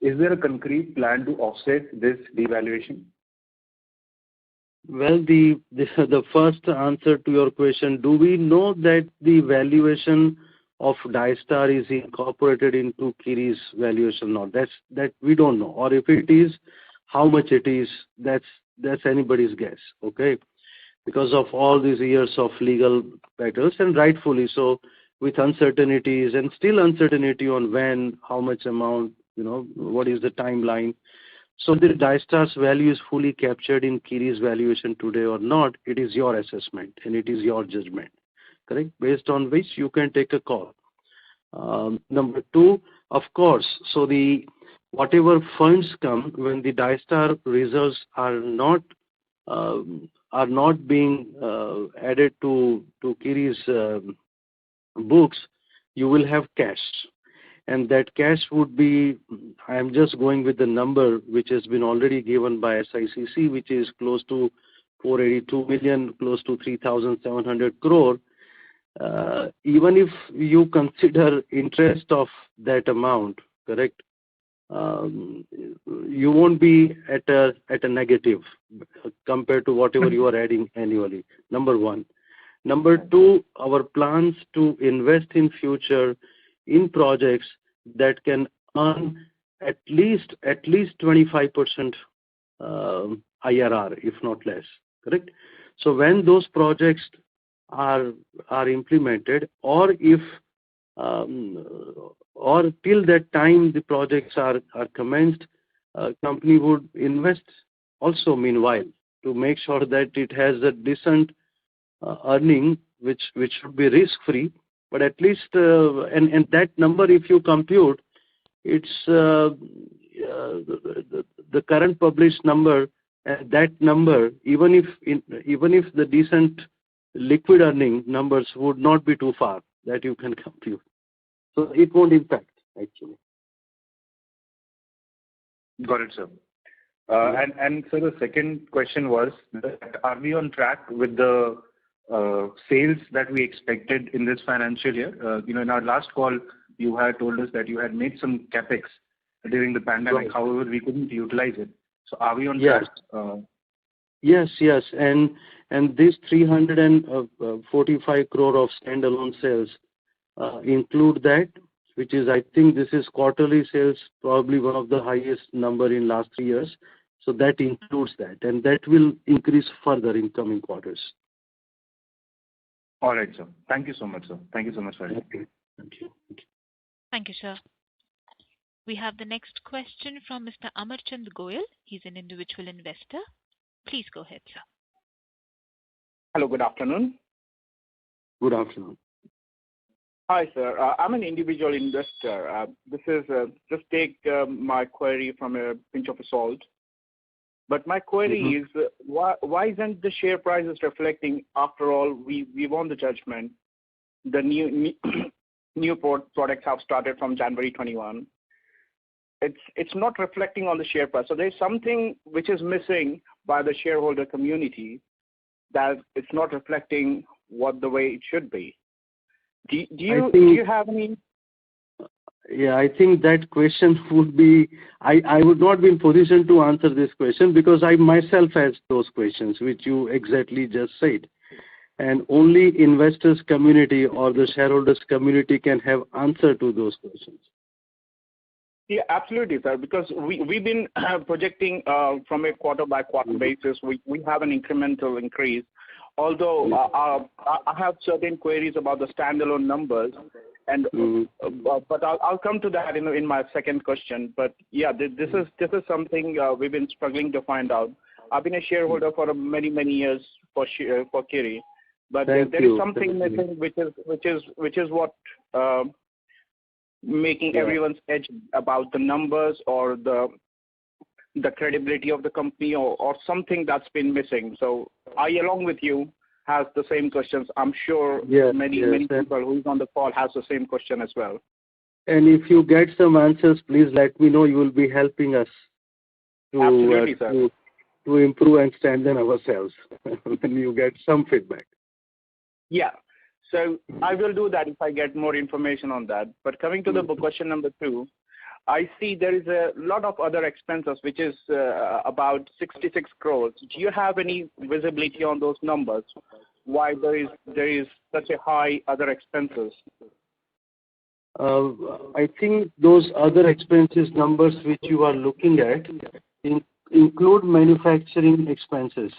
Is there a concrete plan to offset this devaluation? Well, the first answer to your question, do we know that the valuation of Dystar is incorporated into Kiri's valuation? No, that we don't know. Or if it is, how much it is, that's anybody's guess, okay? Because of all these years of legal battles, and rightfully so, with uncertainties and still uncertainty on when, how much amount, what is the timeline. So the Dystar's value is fully captured in Kiri's valuation today or not, it is your assessment and it is your judgment, correct? Based on which you can take a call. Number two, of course, so whatever funds come when the Dystar results are not being added to Kiri's books, you will have cash. and that cash would be, I am just going with the number which has been already given by SICC, which is close to 482 million, close to 3,700 crore. Even if you consider interest of that amount, correct, you won't be at a negative compared to whatever you are adding annually. Number one. Number two, our plans to invest in future in projects that can earn at least 25% IRR, if not less. Correct. So when those projects are implemented, or if or till that time the projects are commenced, company would invest also meanwhile to make sure that it has a decent earning which should be risk free, but at least and that number, if you compute, it's the current published number, that number, even if the decent liquid earning numbers would not be too far that you can compute, so it won't impact actually. Got it, sir. And so the second question was, are we on track with the sales that we expected in this financial year? In our last call, you had told us that you had made some capex during the pandemic. Right. However, we couldn't utilize it. So are we on track? Yes, and this 345 crore of standalone sales include that, which is, I think this is quarterly sales, probably one of the highest number in last 3 years. So that includes that, and that will increase further in coming quarters. All right, sir. Thank you so much, sir. Thank you so much for it. Thank you. Thank you, sir. We have the next question from Mr. Amarchand Goyal. He's an individual investor. Please go ahead, sir. Hello, good afternoon. Good afternoon. Hi, sir. I'm an individual investor. This is just take my query from a pinch of salt. But my query is, why isn't the share prices reflecting? After all, we won the judgment. The new products have started from January 21. It's not reflecting on the share price. So there's something which is missing by the shareholder community, that it's not reflecting what the way it should be. Do you have any? Yeah, I think that question would be, I would not be in position to answer this question, because I myself asked those questions which you exactly just said, and only investors community or the shareholders community can have answer to those questions. Yeah, absolutely, sir. Because we've been projecting from a quarter by quarter basis. We have an incremental increase. Although I have certain queries about the standalone numbers, and but I'll come to that in my second question. But yeah, this is something we've been struggling to find out. I've been a shareholder for many years for Kiri, but there is something missing, which is what making everyone's edge about the numbers or the credibility of the company or something that's been missing. So I, along with you, has the same questions. I'm sure many people who's on the call has the same question as well. And if you get some answers, please let me know. You will be helping us to improve and strengthen ourselves when you get some feedback. Yeah. So I will do that if I get more information on that. But coming to the question number 2, I see there is a lot of other expenses, which is about 66 crores. Do you have any visibility on those numbers? Why there is such a high other expenses? I think those other expenses numbers which you are looking at include manufacturing expenses.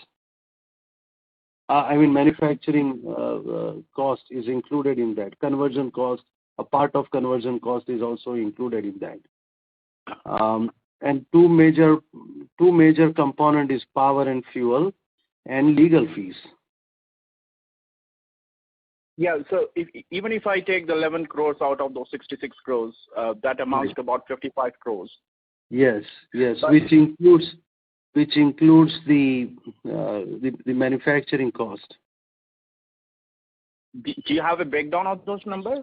I mean, manufacturing cost is included in that. Conversion cost, a part of conversion cost is also included in that. And two major component is power and fuel and legal fees. Yeah, so even if I take the 11 crores out of those 66 crores, that amounts to about 55 crores. Yes, but which includes the manufacturing cost. Do you have a breakdown of those numbers?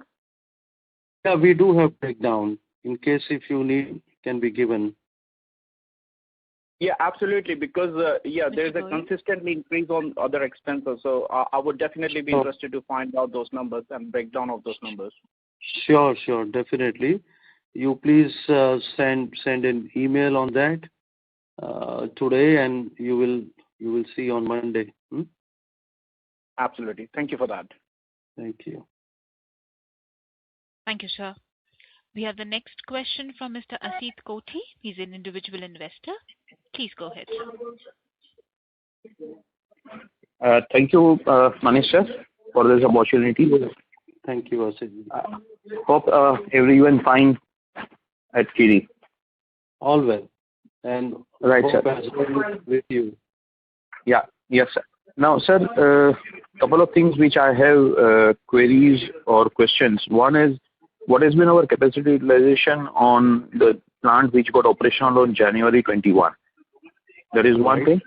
Yeah, we do have breakdown. In case if you need, can be given. Yeah, absolutely. Because there is a Goyal? consistently increase on other expenses. So I would definitely be interested to find out those numbers and breakdown of those numbers. Sure, definitely. You please send an email on that today, and you will see on Monday. Absolutely. Thank you for that. Thank you. Thank you, sir. We have the next question from Mr. Asit Kothi. He's an individual investor. Please go ahead. Thank you, Manish sir, for this opportunity. Thank you, Asit. Hope everyone fine at Kiri. All well. And right, hope sir. as well with you. Yeah, yes, sir. Now, sir, couple of things which I have queries or questions. One is, what has been our capacity utilization on the plant which got operational on January 21? That is one thing.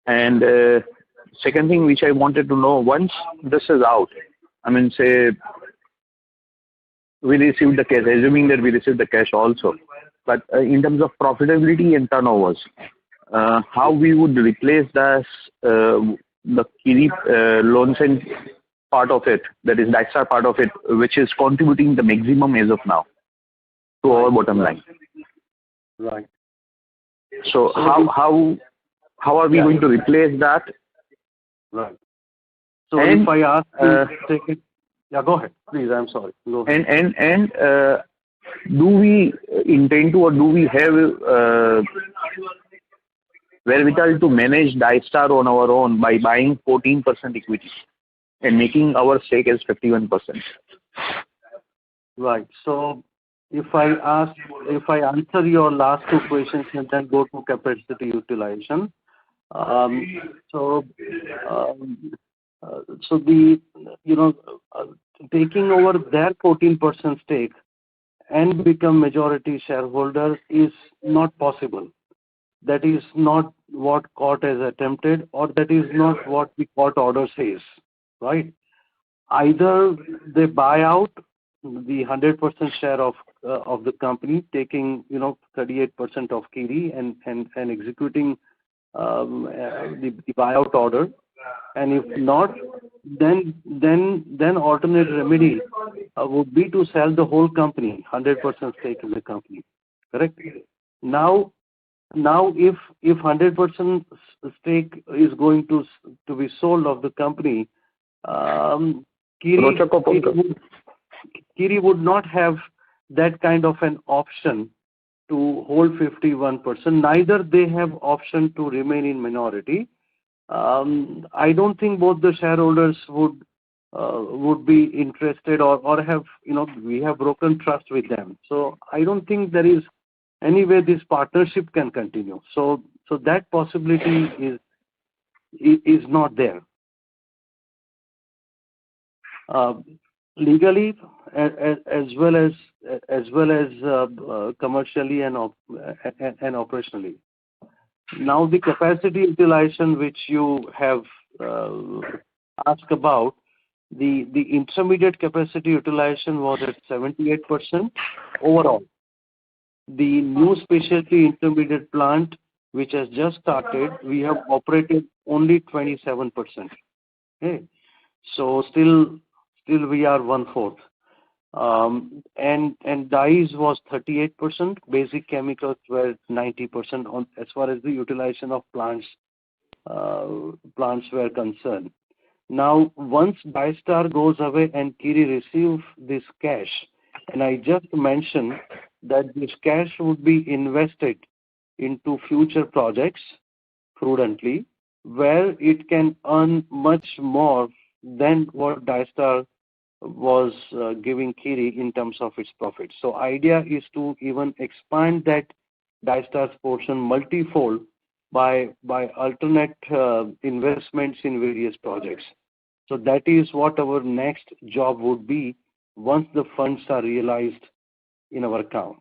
And second thing which I wanted to know, once this is out, I mean, say, we received the cash, assuming that we received the cash also, but in terms of profitability and turnovers, how we would replace this, the Kiri loans and part of it, that is Dystar part of it, which is contributing the maximum as of now to our bottom line. Right. So how are we going to replace that? Right. So if I ask you to take it, yeah, go ahead, please. I'm sorry. Go ahead. And do we intend to, or do we have wherewithal to manage Dystar on our own by buying 14% equity and making our stake as 51%? Right. So if I answer your last two questions and then go to capacity utilization. So the taking over their 14% stake and become majority shareholder is not possible. That is not what court has attempted, or that is not what the court order says, right? Either they buy out the 100% share of the company, taking 38% of Kiri and executing the buyout order, and if not, then alternate remedy would be to sell the whole company, 100% stake in the company. Correct? Now if 100% stake is going to be sold of the company, Kiri would not have that kind of an option to hold 51%. Neither they have option to remain in minority. I don't think both the shareholders would be interested or have, we have broken trust with them. So I don't think there is any way this partnership can continue. So that possibility is not there. Legally, as well as commercially and operationally. Now the capacity utilization which you have asked about, the intermediate capacity utilization was at 78% overall. The new specialty intermediate plant which has just started, we have operated only 27%. Okay, so still we are 1/4. And dyes was 38%. Basic chemicals were 90% on as far as the utilization of plants were concerned. Now, once Dystar goes away and Kiri receive this cash, and I just mentioned that this cash would be invested into future projects prudently, where it can earn much more than what Dystar was giving Kiri in terms of its profit. So idea is to even expand that Dystar's portion multifold by alternate investments in various projects. So that is what our next job would be once the funds are realized in our account.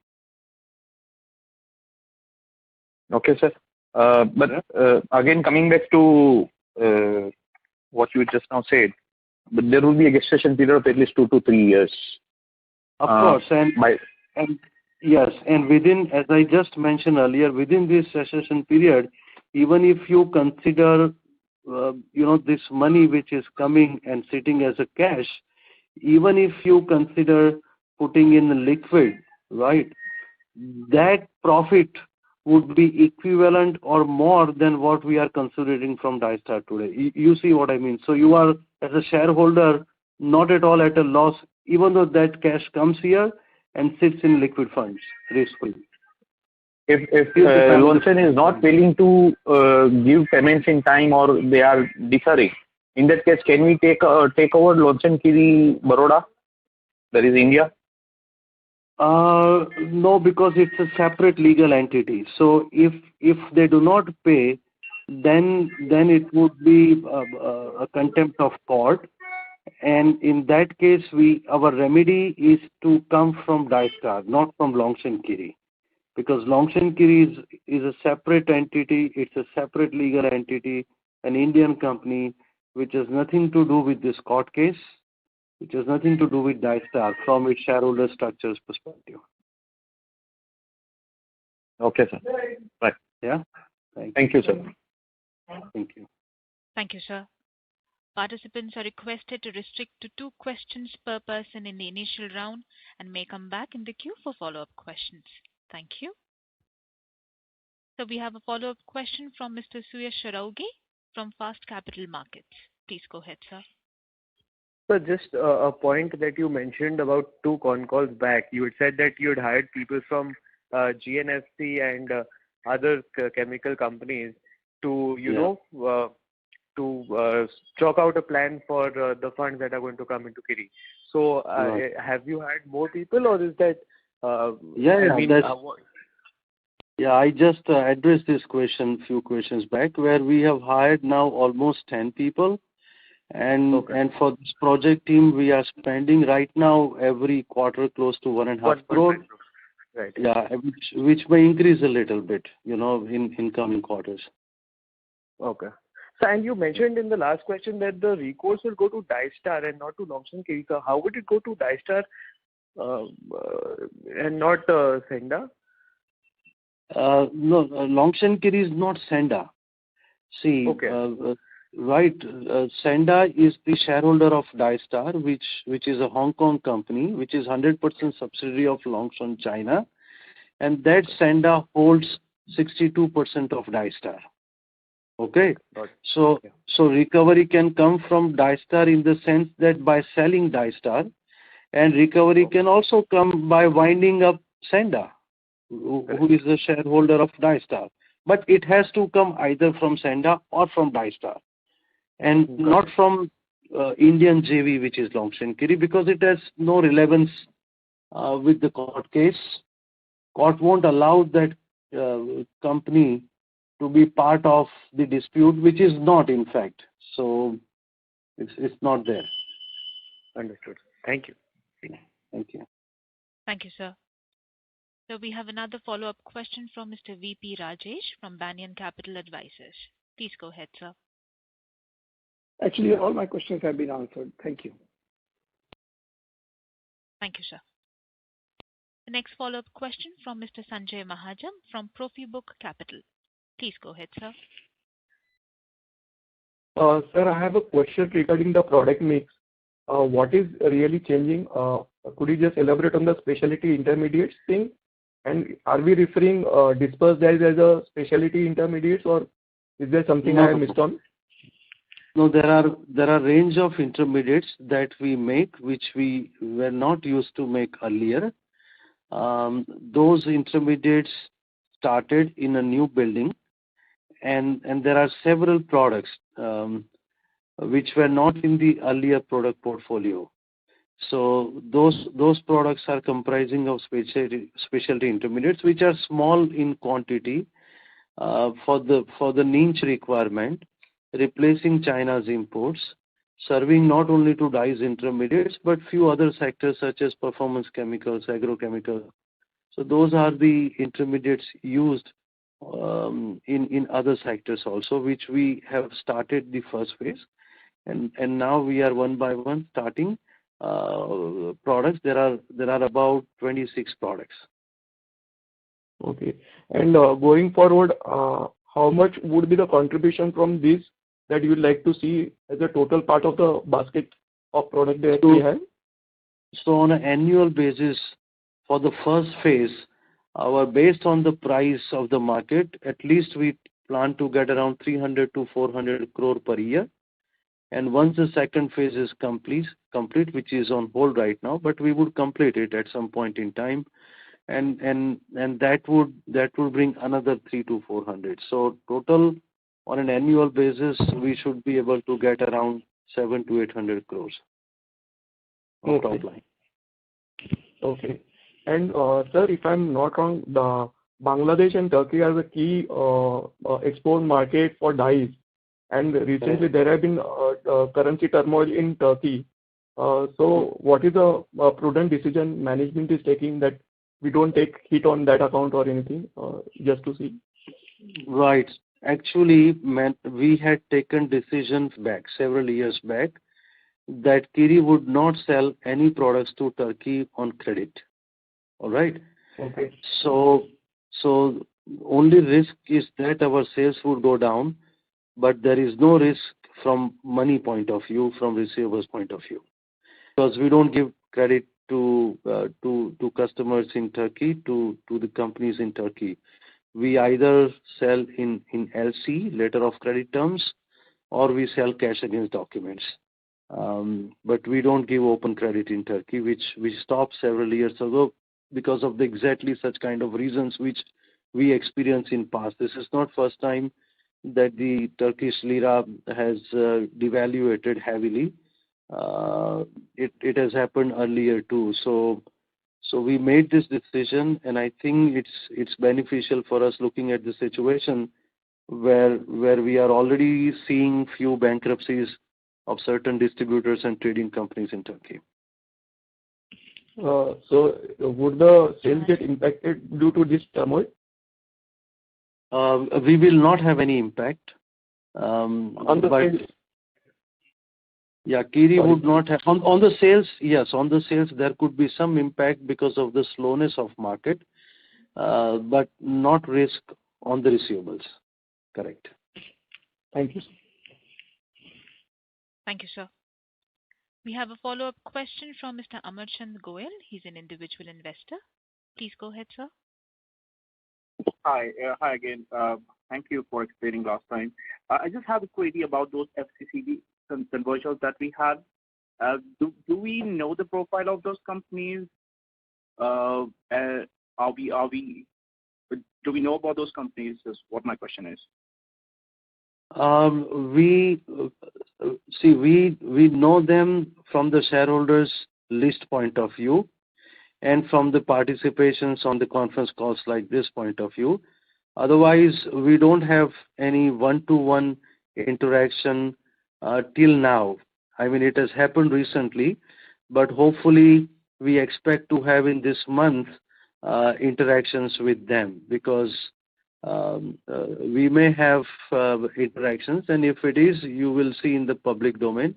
Okay, sir. But again, coming back to what you just now said, but there will be a gestation period of at least 2 to 3 years Of course, and yes, and within, as I just mentioned earlier, within this recession period, even if you consider, this money which is coming and sitting as a cash, even if you consider putting in liquid, right, that profit would be equivalent or more than what we are considering from Dystar today. You see what I mean? So you are, as a shareholder, not at all at a loss, even though that cash comes here and sits in liquid funds, risk-free. If Longchen is not willing to give payments in time or they are deferring, in that case, can we take over Longchen Kiri Baroda, that is India? No, because it's a separate legal entity. So if they do not pay, then it would be a contempt of court. And in that case, our remedy is to come from Dystar, not from Longchen Kiri. Because Longchen Kiri is a separate entity, it's a separate legal entity, an Indian company, which has nothing to do with this court case, which has nothing to do with Dystar from its shareholder structures perspective. Okay, sir. Right. Yeah. Thank you, sir. Thank you. Thank you, sir. Participants are requested to restrict to 2 questions per person in the initial round and may come back in the queue for follow-up questions. Thank you. So we have a follow-up question from Mr. Suyash Sharaugi from Fast Capital Markets. Please go ahead, sir. So just a point that you mentioned about 2 con calls back. You had said that you had hired people from GNFC and other chemical companies to, to chalk out a plan for the funds that are going to come into Kiri. So have you hired more people, or is that? I just addressed this question few questions back, where we have hired now almost 10 people. And for this project team, we are spending right now every quarter close to 1.5 crore. Right. Yeah, which may increase a little bit, in coming quarters. Okay. So, and you mentioned in the last question that the recourse will go to Dystar and not to Longchen Kiri. So how would it go to Dystar and not Senda? No, Longchen Kiri is not Senda. See, Senda is the shareholder of Dystar, which is a Hong Kong company, which is 100% subsidiary of Longchen China, and that Senda holds 62% of Dystar. Okay, so recovery can come from Dystar in the sense that by selling Dystar, and recovery can also come by winding up Senda, who is the shareholder of Dystar. But it has to come either from Senda or from Dystar, and not from Indian JV, which is Longchen Kiri, because it has no relevance with the court case. Court won't allow that company to be part of the dispute, which is not, in fact. So it's not there. Understood. Thank you. Thank you. Thank you, sir. So we have another follow-up question from Mr. VP Rajesh from Banyan Capital Advisors. Please go ahead, sir. Actually, all my questions have been answered. Thank you. Thank you, sir. The next follow-up question from Mr. Sanjay Mahajan from Profibook Capital. Please go ahead, sir. Sir, I have a question regarding the product mix. What is really changing? Could you just elaborate on the specialty intermediates thing? And are we referring dispersed dyes as a specialty intermediates, or is there something I have missed on? No, there are range of intermediates that we make, which we were not used to make earlier. Those intermediates started in a new building, and there are several products which were not in the earlier product portfolio. So those products are comprising of specialty intermediates, which are small in quantity for the niche requirement, replacing China's imports, serving not only to dyes intermediates but few other sectors such as performance chemicals, agrochemicals. So those are the intermediates used in other sectors also, which we have started the first phase, and now we are one by one starting products. There are about 26 products. Okay. And going forward, how much would be the contribution from this that you would like to see as a total part of the basket of product that we have? So on an annual basis, for the first phase, based on the price of the market, at least we plan to get around 300 to 400 crore per year. And once the second phase is complete, which is on hold right now, but we would complete it at some point in time, and that would bring another 3 to 400. So total, on an annual basis, we should be able to get around 7 to 800 crores of top line. Okay. And sir, if I'm not wrong, the Bangladesh and Turkey are the key export market for dyes. And recently there have been currency turmoil in Turkey. So what is the prudent decision management is taking that we don't take hit on that account or anything, just to see? Right. Actually, we had taken decisions back several years back that Kiri would not sell any products to Turkey on credit. All right. Okay. So only risk is that our sales would go down, but there is no risk from money point of view, from receivables point of view, because we don't give credit to customers in Turkey, to the companies in Turkey. We either sell in LC, letter of credit terms, or we sell cash against documents. But we don't give open credit in Turkey, which we stopped several years ago because of the exactly such kind of reasons which we experienced in past. This is not first time that the Turkish lira has devaluated heavily. It has happened earlier too. So we made this decision, and I think it's beneficial for us looking at the situation where we are already seeing few bankruptcies of certain distributors and trading companies in Turkey. So would the sales get impacted due to this turmoil? We will not have any impact. On the sales? Yeah, Kiri would not have. On the sales, yes, on the sales there could be some impact because of the slowness of market, but not risk on the receivables. Correct. Thank you. Thank you, sir. We have a follow-up question from Mr. Amarchand Goyal. He's an individual investor. Please go ahead, sir. Hi again. Thank you for explaining last time. I just have a query about those FCCB conversions that we had. Do we know the profile of those companies? Do we know about those companies? Is what my question is. We know them from the shareholders list point of view, and from the participations on the conference calls like this point of view. Otherwise, we don't have any one-to-one interaction till now. I mean, it has happened recently, but hopefully we expect to have in this month interactions with them, because we may have interactions, and if it is, you will see in the public domain.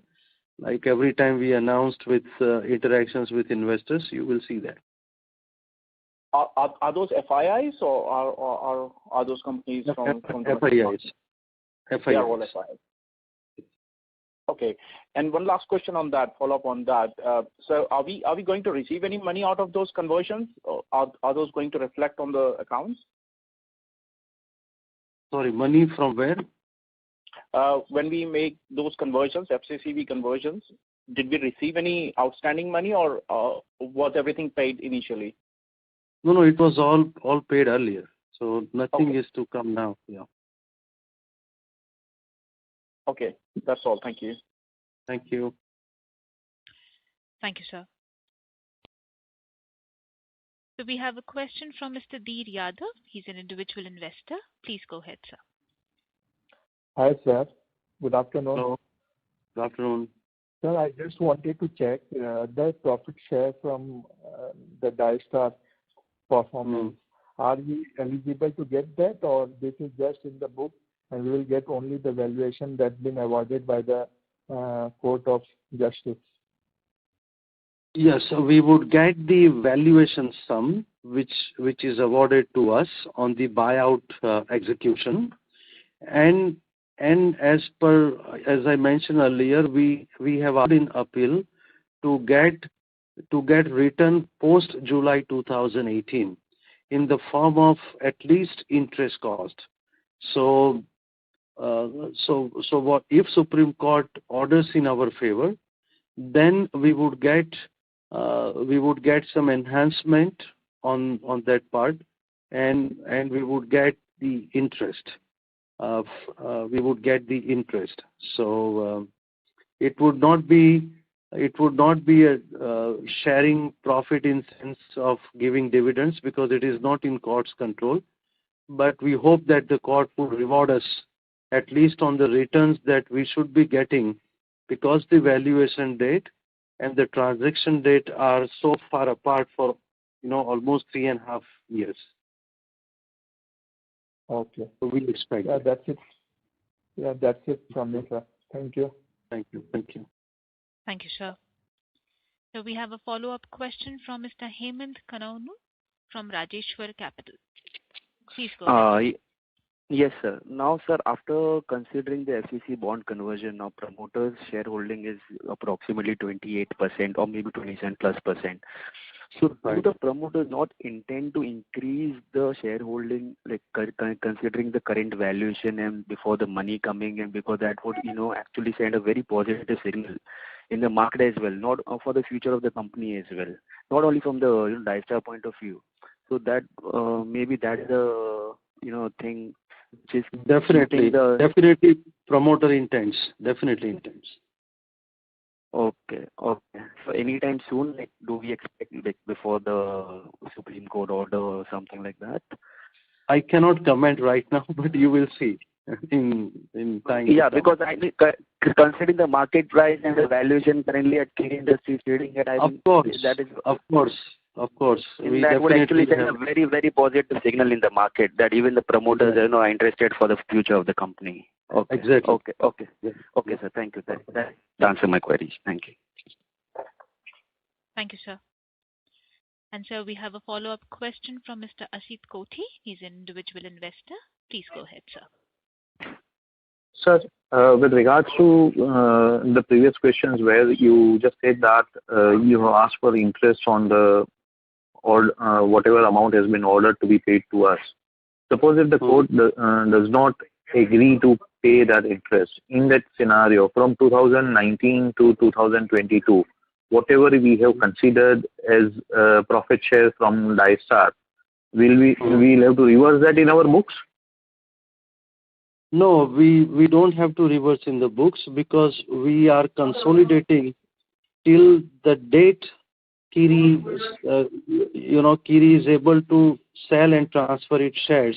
Like every time we announced with interactions with investors, you will see that. Are those FIIs or are those companies from FIIs? They are all FIIs. Okay. And one last question on that, follow up on that. So are we going to receive any money out of those conversions? Or are those going to reflect on the accounts? Sorry, money from where? When we make those conversions, FCCB conversions, did we receive any outstanding money, or was everything paid initially? No, it was all paid earlier. So nothing is to come now. Yeah. Okay, that's all. Thank you. Thank you. Thank you, sir. So we have a question from Mr. Dheer Yadav. He's an individual investor. Please go ahead, sir. Hi, sir. Good afternoon. Hello. Good afternoon. Sir, I just wanted to check the profit share from the Dystar performance. Are we eligible to get that, or this is just in the book and we will get only the valuation that's been awarded by the Court of Justice? Yes, so we would get the valuation sum which is awarded to us on the buyout execution, and as I mentioned earlier, we have asked in appeal to get return post July 2018 in the form of at least interest cost. So what if Supreme Court orders in our favor, then we would get some enhancement on that part, and we would get the interest. So it would not be a sharing profit in sense of giving dividends, because it is not in court's control. But we hope that the court would reward us at least on the returns that we should be getting, because the valuation date and the transaction date are so far apart for almost 3.5 years. Okay. So we expect. Yeah, that's it. Yeah, that's it from me, sir. Thank you. Thank you. Thank you, sir. So we have a follow-up question from Mr. Hemant Kanaunu from Rajeshwar Capital. Please go ahead. Yes, sir. Now, sir, after considering the FCC bond conversion, now promoters' shareholding is approximately 28% or maybe 27+%. So do the promoters not intend to increase the shareholding, like considering the current valuation and before the money coming in, because that would actually send a very positive signal in the market as well, not for the future of the company as well, not only from the Daistar point of view. So that maybe that is the thing which is definitely promoter intends. Okay. So anytime soon, like, do we expect before the Supreme Court order or something like that? I cannot comment right now, but you will see in time. Yeah, because I think considering the market price and the valuation currently at Kiri Industries trading at, of course. That would actually send a very, very positive signal in the market that even the promoters are interested for the future of the company. Okay. Exactly. Okay, sir. Thank you. That answers my queries. Thank you. Thank you, sir. And so we have a follow-up question from Mr. Asit Kothi. He's an individual investor. Please go ahead, sir. Sir, with regards to the previous questions where you just said that you have asked for interest on the or whatever amount has been ordered to be paid to us. Suppose if the court does not agree to pay that interest, in that scenario, from 2019 to 2022, whatever we have considered as profit share from Daistar, we'll have to reverse that in our books? No, we don't have to reverse in the books, because we are consolidating till the date Kiri is able to sell and transfer its shares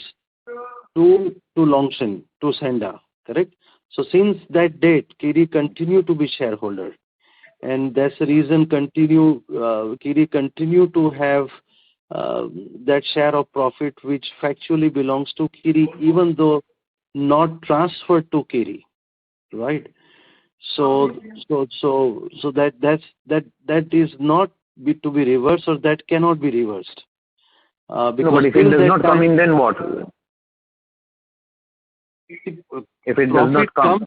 to Longshan, to Senda, correct? So since that date, Kiri continue to be shareholder, and that's the reason Kiri continue to have that share of profit which factually belongs to Kiri, even though not transferred to Kiri, right? So that is not to be reversed, or that cannot be reversed. But if it does not come in, then what? If it does not come,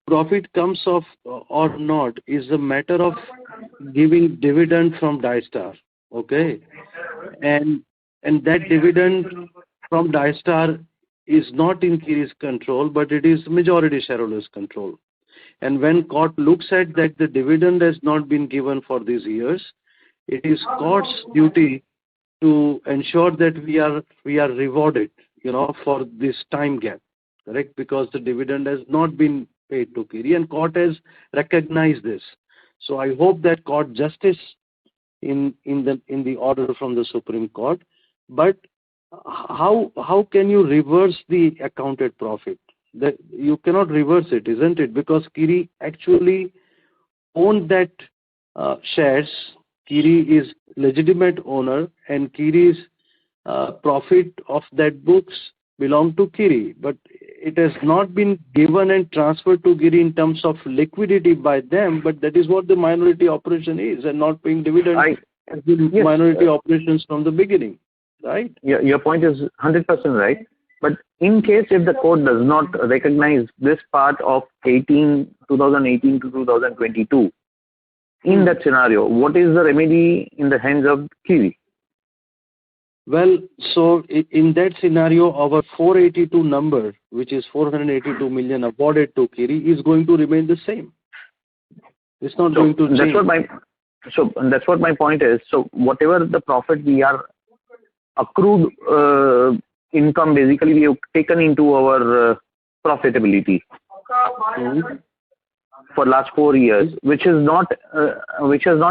profit comes off or not is a matter of giving dividend from Daistar, okay? And that dividend from Daistar is not in Kiri's control, but it is majority shareholders' control. And when court looks at that the dividend has not been given for these years, it is court's duty to ensure that we are rewarded, for this time gap, correct? Because the dividend has not been paid to Kiri, and court has recognized this. So I hope that court justice in the order from the Supreme Court. But how can you reverse the accounted profit? That you cannot reverse it, isn't it? Because Kiri actually owned that shares. Kiri is legitimate owner, and Kiri's profit of that books belong to Kiri. But it has not been given and transferred to Kiri in terms of liquidity by them, but that is what the minority operation is, and not paying dividend has been minority operations from the beginning, right? Your point is 100% right. But in case if the court does not recognize this part of 2018 to 2022, in that scenario, what is the remedy in the hands of Kiri? Well, so in that scenario, our 482 number, which is 482 million awarded to Kiri, is going to remain the same. It's not going to change. That's what my point is. So whatever the profit we are accrued income, basically we have taken into our profitability for last 4 years, which has not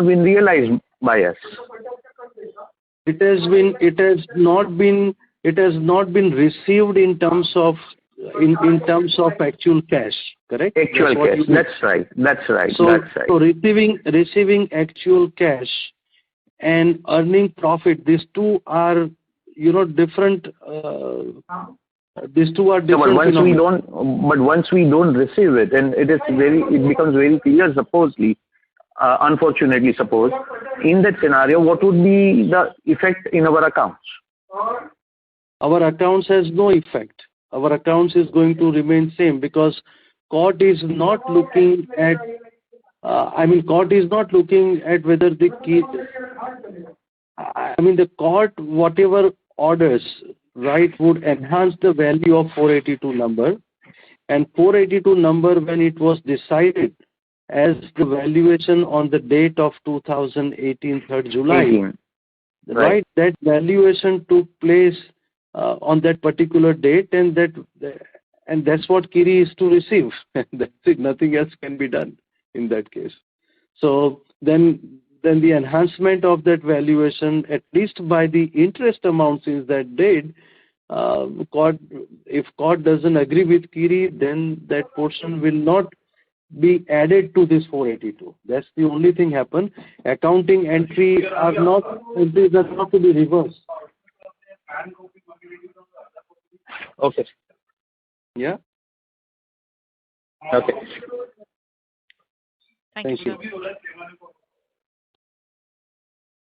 been realized by us. It has not been received in terms of actual cash, correct? Actual cash. That's right. So receiving actual cash and earning profit, these two are different. These two are different. But once we don't receive it, and it becomes very clear. Supposedly, unfortunately, suppose in that scenario, what would be the effect in our accounts? Our accounts has no effect. Our accounts is going to remain same because court is not looking at. Court is not looking at whether the court, whatever orders, right, would enhance the value of 482 number, and 482 number, when it was decided as the valuation on the date of 2018 3rd July, right, that valuation took place on that particular date, and that's what Kiri is to receive. That's it. Nothing else can be done in that case. So then the enhancement of that valuation, at least by the interest amount since that date, if court doesn't agree with Kiri, then that portion will not be added to this 482. That's the only thing happen. Accounting entry are not to be reversed. Okay. Yeah. Okay. Thank you.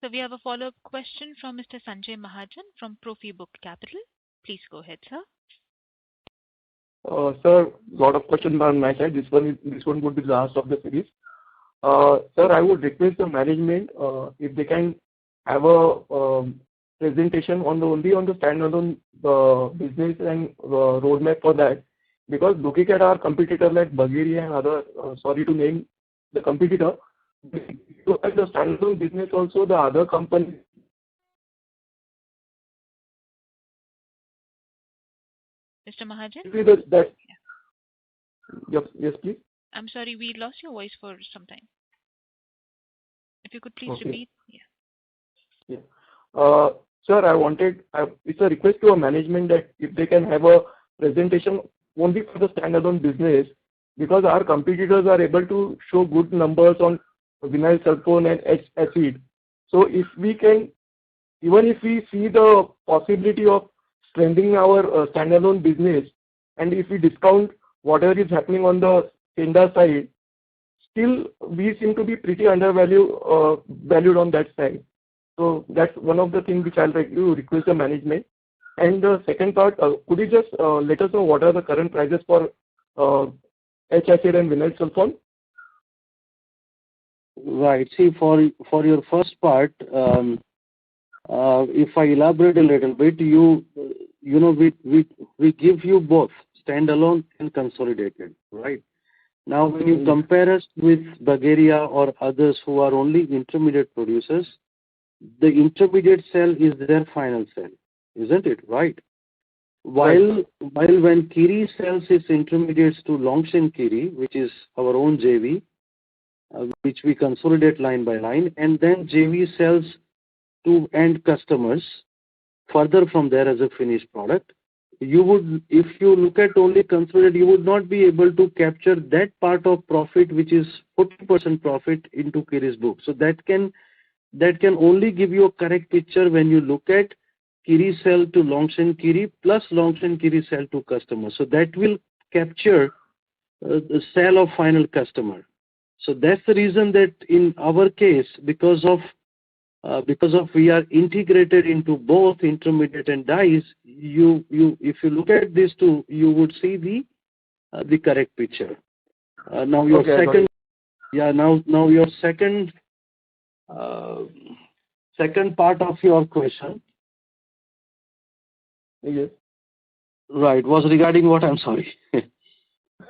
So we have a follow-up question from Mr. Sanjay Mahajan from Profibook Capital. Please go ahead, sir. Sir, lot of questions on my side. This one would be the last of the series. Sir, I would request the management if they can have a presentation only on the standalone business and roadmap for that. Because looking at our competitor like Bulgaria and other, sorry to name the competitor, look at the standalone business also, the other company. Mr. Mahajan? Yes, please. I'm sorry, we lost your voice for some time. If you could please repeat. Yeah. Sir, it's a request to our management that if they can have a presentation only for the standalone business, because our competitors are able to show good numbers on vinyl sulfone and acid. So if we can, even if we see the possibility of strengthening our standalone business, and if we discount whatever is happening on the Tenda side, still we seem to be pretty undervalued valued on that side. So that's one of the things which I'll like to request the management. And the second part, could you just let us know what are the current prices for H-acid and vinyl sulfone? Right. See, for your first part, if I elaborate a little bit, we give you both standalone and consolidated, right? Now, when you compare us with Bulgaria or others who are only intermediate producers, the intermediate cell is their final cell, isn't it? Right. While when Kiri sells its intermediates to Longshan Kiri, which is our own JV, which we consolidate line by line, and then JV sells to end customers further from there as a finished product, you would, if you look at only consolidated, you would not be able to capture that part of profit which is 40% profit into Kiri's book. So that can only give you a correct picture when you look at Kiri sell to Longshan Kiri plus Longshan Kiri sell to customer. So that will capture the sale of final customer. So that's the reason that in our case, because of we are integrated into both intermediate and dies, if you look at these two, you would see the correct picture. Now your second part of your question. Yes. Right, was regarding what? I'm sorry.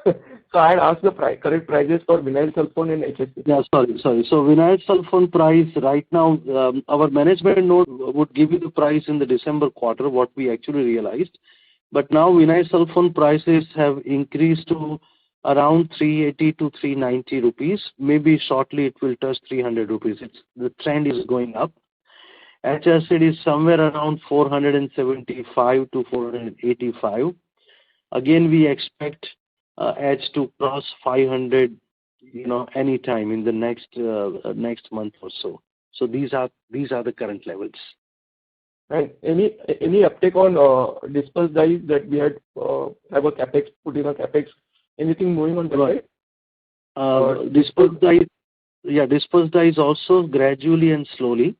So I had asked the correct prices for vinyl sulfone and HSP. Yeah, sorry. So vinyl sulfone price right now, our management note would give you the price in the December quarter, what we actually realized. But now vinyl sulfone prices have increased to around 380 to 390 rupees. Maybe shortly it will touch 300 rupees. The trend is going up. HSP is somewhere around 475 to 485. Again, we expect edge to cross 500, anytime in the next month or so. So these are the current levels. And any uptake on dispersed dies that we had have a capex, put in a capex? Anything moving on that side? Dispersed dies also gradually and slowly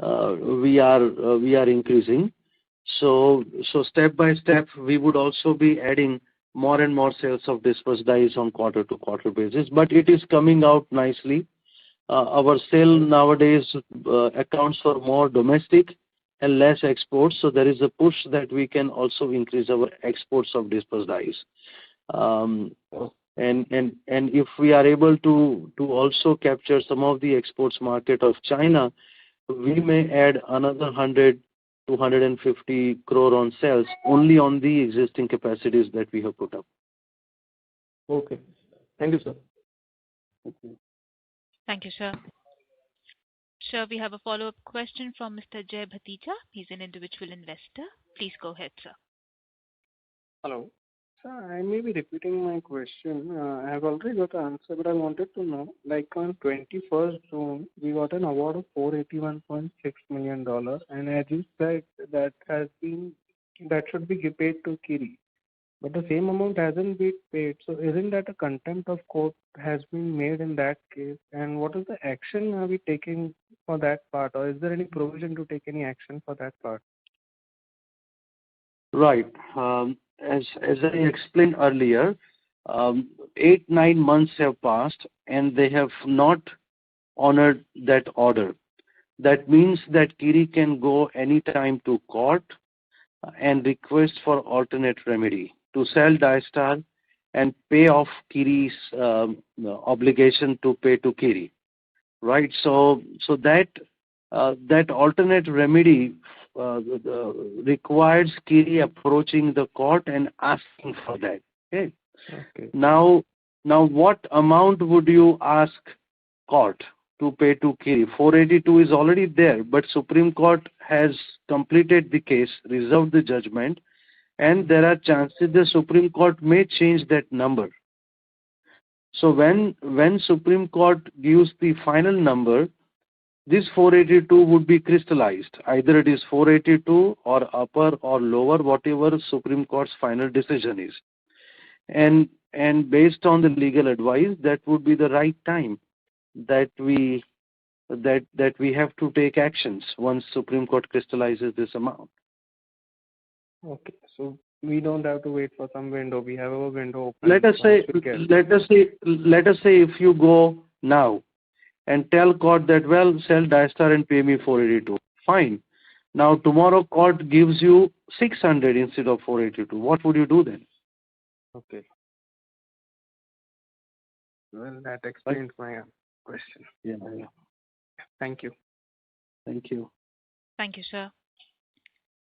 we are increasing. So step by step we would also be adding more and more sales of dispersed dies on quarter-to-quarter basis, but it is coming out nicely. Our sale nowadays accounts for more domestic and less exports, so there is a push that we can also increase our exports of dispersed dies. And if we are able to also capture some of the exports market of China, we may add another 100 to 150 crore on sales only on the existing capacities that we have put up. Okay. Thank you, sir. Okay. Thank you, sir. Sir, we have a follow-up question from Mr. Jay Bhatija. He's an individual investor. Please go ahead, sir. Hello. Sir, I may be repeating my question. I have already got the answer, but I wanted to know, like on 21st June, we got an award of $481.6 million, and as you said, that should be paid to Kiri. But the same amount hasn't been paid, so isn't that a contempt of court has been made in that case? And what is the action are we taking for that part, or is there any provision to take any action for that part? Right. As I explained earlier, 8-9 months have passed and they have not honored that order. That means that Kiri can go anytime to court and request for alternate remedy to sell Dystar and pay off Kiri's obligation to pay to Kiri. Right. So that alternate remedy requires Kiri approaching the court and asking for that. Okay. Now what amount would you ask court to pay to Kiri? 482 is already there, but Supreme Court has completed the case, reserved the judgment, and there are chances the Supreme Court may change that number. So when Supreme Court gives the final number, this 482 would be crystallized. Either it is 482 or upper or lower, whatever Supreme Court's final decision is. And based on the legal advice, that would be the right time that we have to take actions once Supreme Court crystallizes this amount. Okay, so we don't have to wait for some window. We have a window open. Let us say if you go now and tell court that, well, sell Dystar and pay me 482. Fine. Now tomorrow court gives you 600 instead of 482. What would you do then? Okay. Well, that explains my question. Yeah. Thank you. Thank you. Thank you, sir.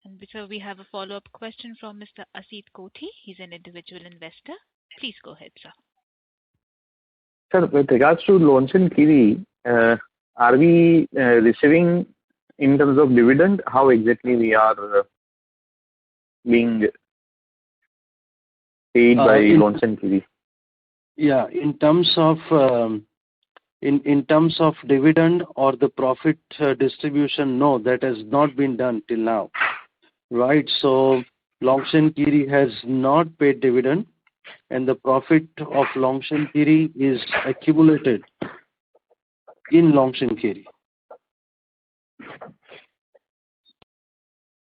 And so we have a follow-up question from Mr. Asit Kothi. He's an individual investor. Please go ahead, sir. Sir, with regards to Longshan Kiri, are we receiving in terms of dividend? How exactly we are being paid by Longshan Kiri? Yeah, in terms of dividend or the profit distribution, no, that has not been done till now. right? So Longshan Kiri has not paid dividend, and the profit of Longshan Kiri is accumulated in Longshan Kiri.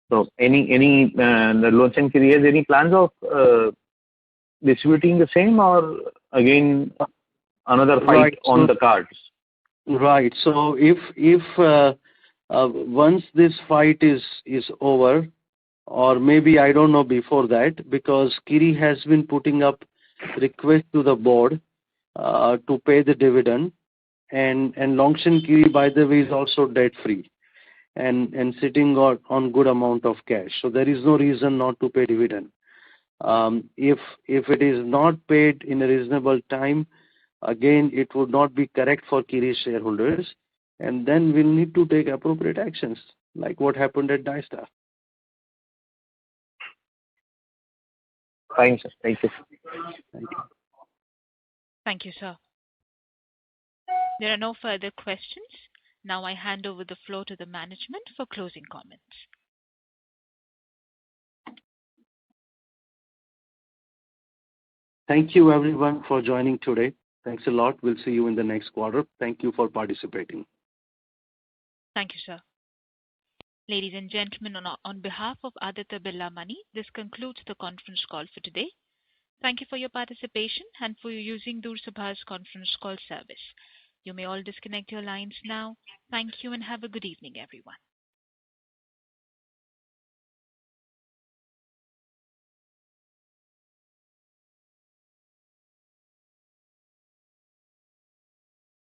So the Longshan Kiri has any plans of distributing the same, or again another fight Right. on the cards? Right. So if once this fight is over, or maybe I don't know before that, because Kiri has been putting up request to the board to pay the dividend, and Longshan Kiri, by the way, is also debt free and sitting on good amount of cash. So there is no reason not to pay dividend. If it is not paid in a reasonable time, again, it would not be correct for Kiri shareholders, and then we'll need to take appropriate actions, like what happened at Dystar. Fine, sir. Thank you. Thank you. Thank you, sir. There are no further questions. Now I hand over the floor to the management for closing comments. Thank you, everyone, for joining today. Thanks a lot. We'll see you in the next quarter. Thank you for participating. Thank you, sir. Ladies and gentlemen, on behalf of Aditya Birla Money, this concludes the conference call for today. Thank you for your participation and for using Doorsabha's conference call service. You may all disconnect your lines now. Thank you and have a good evening, everyone.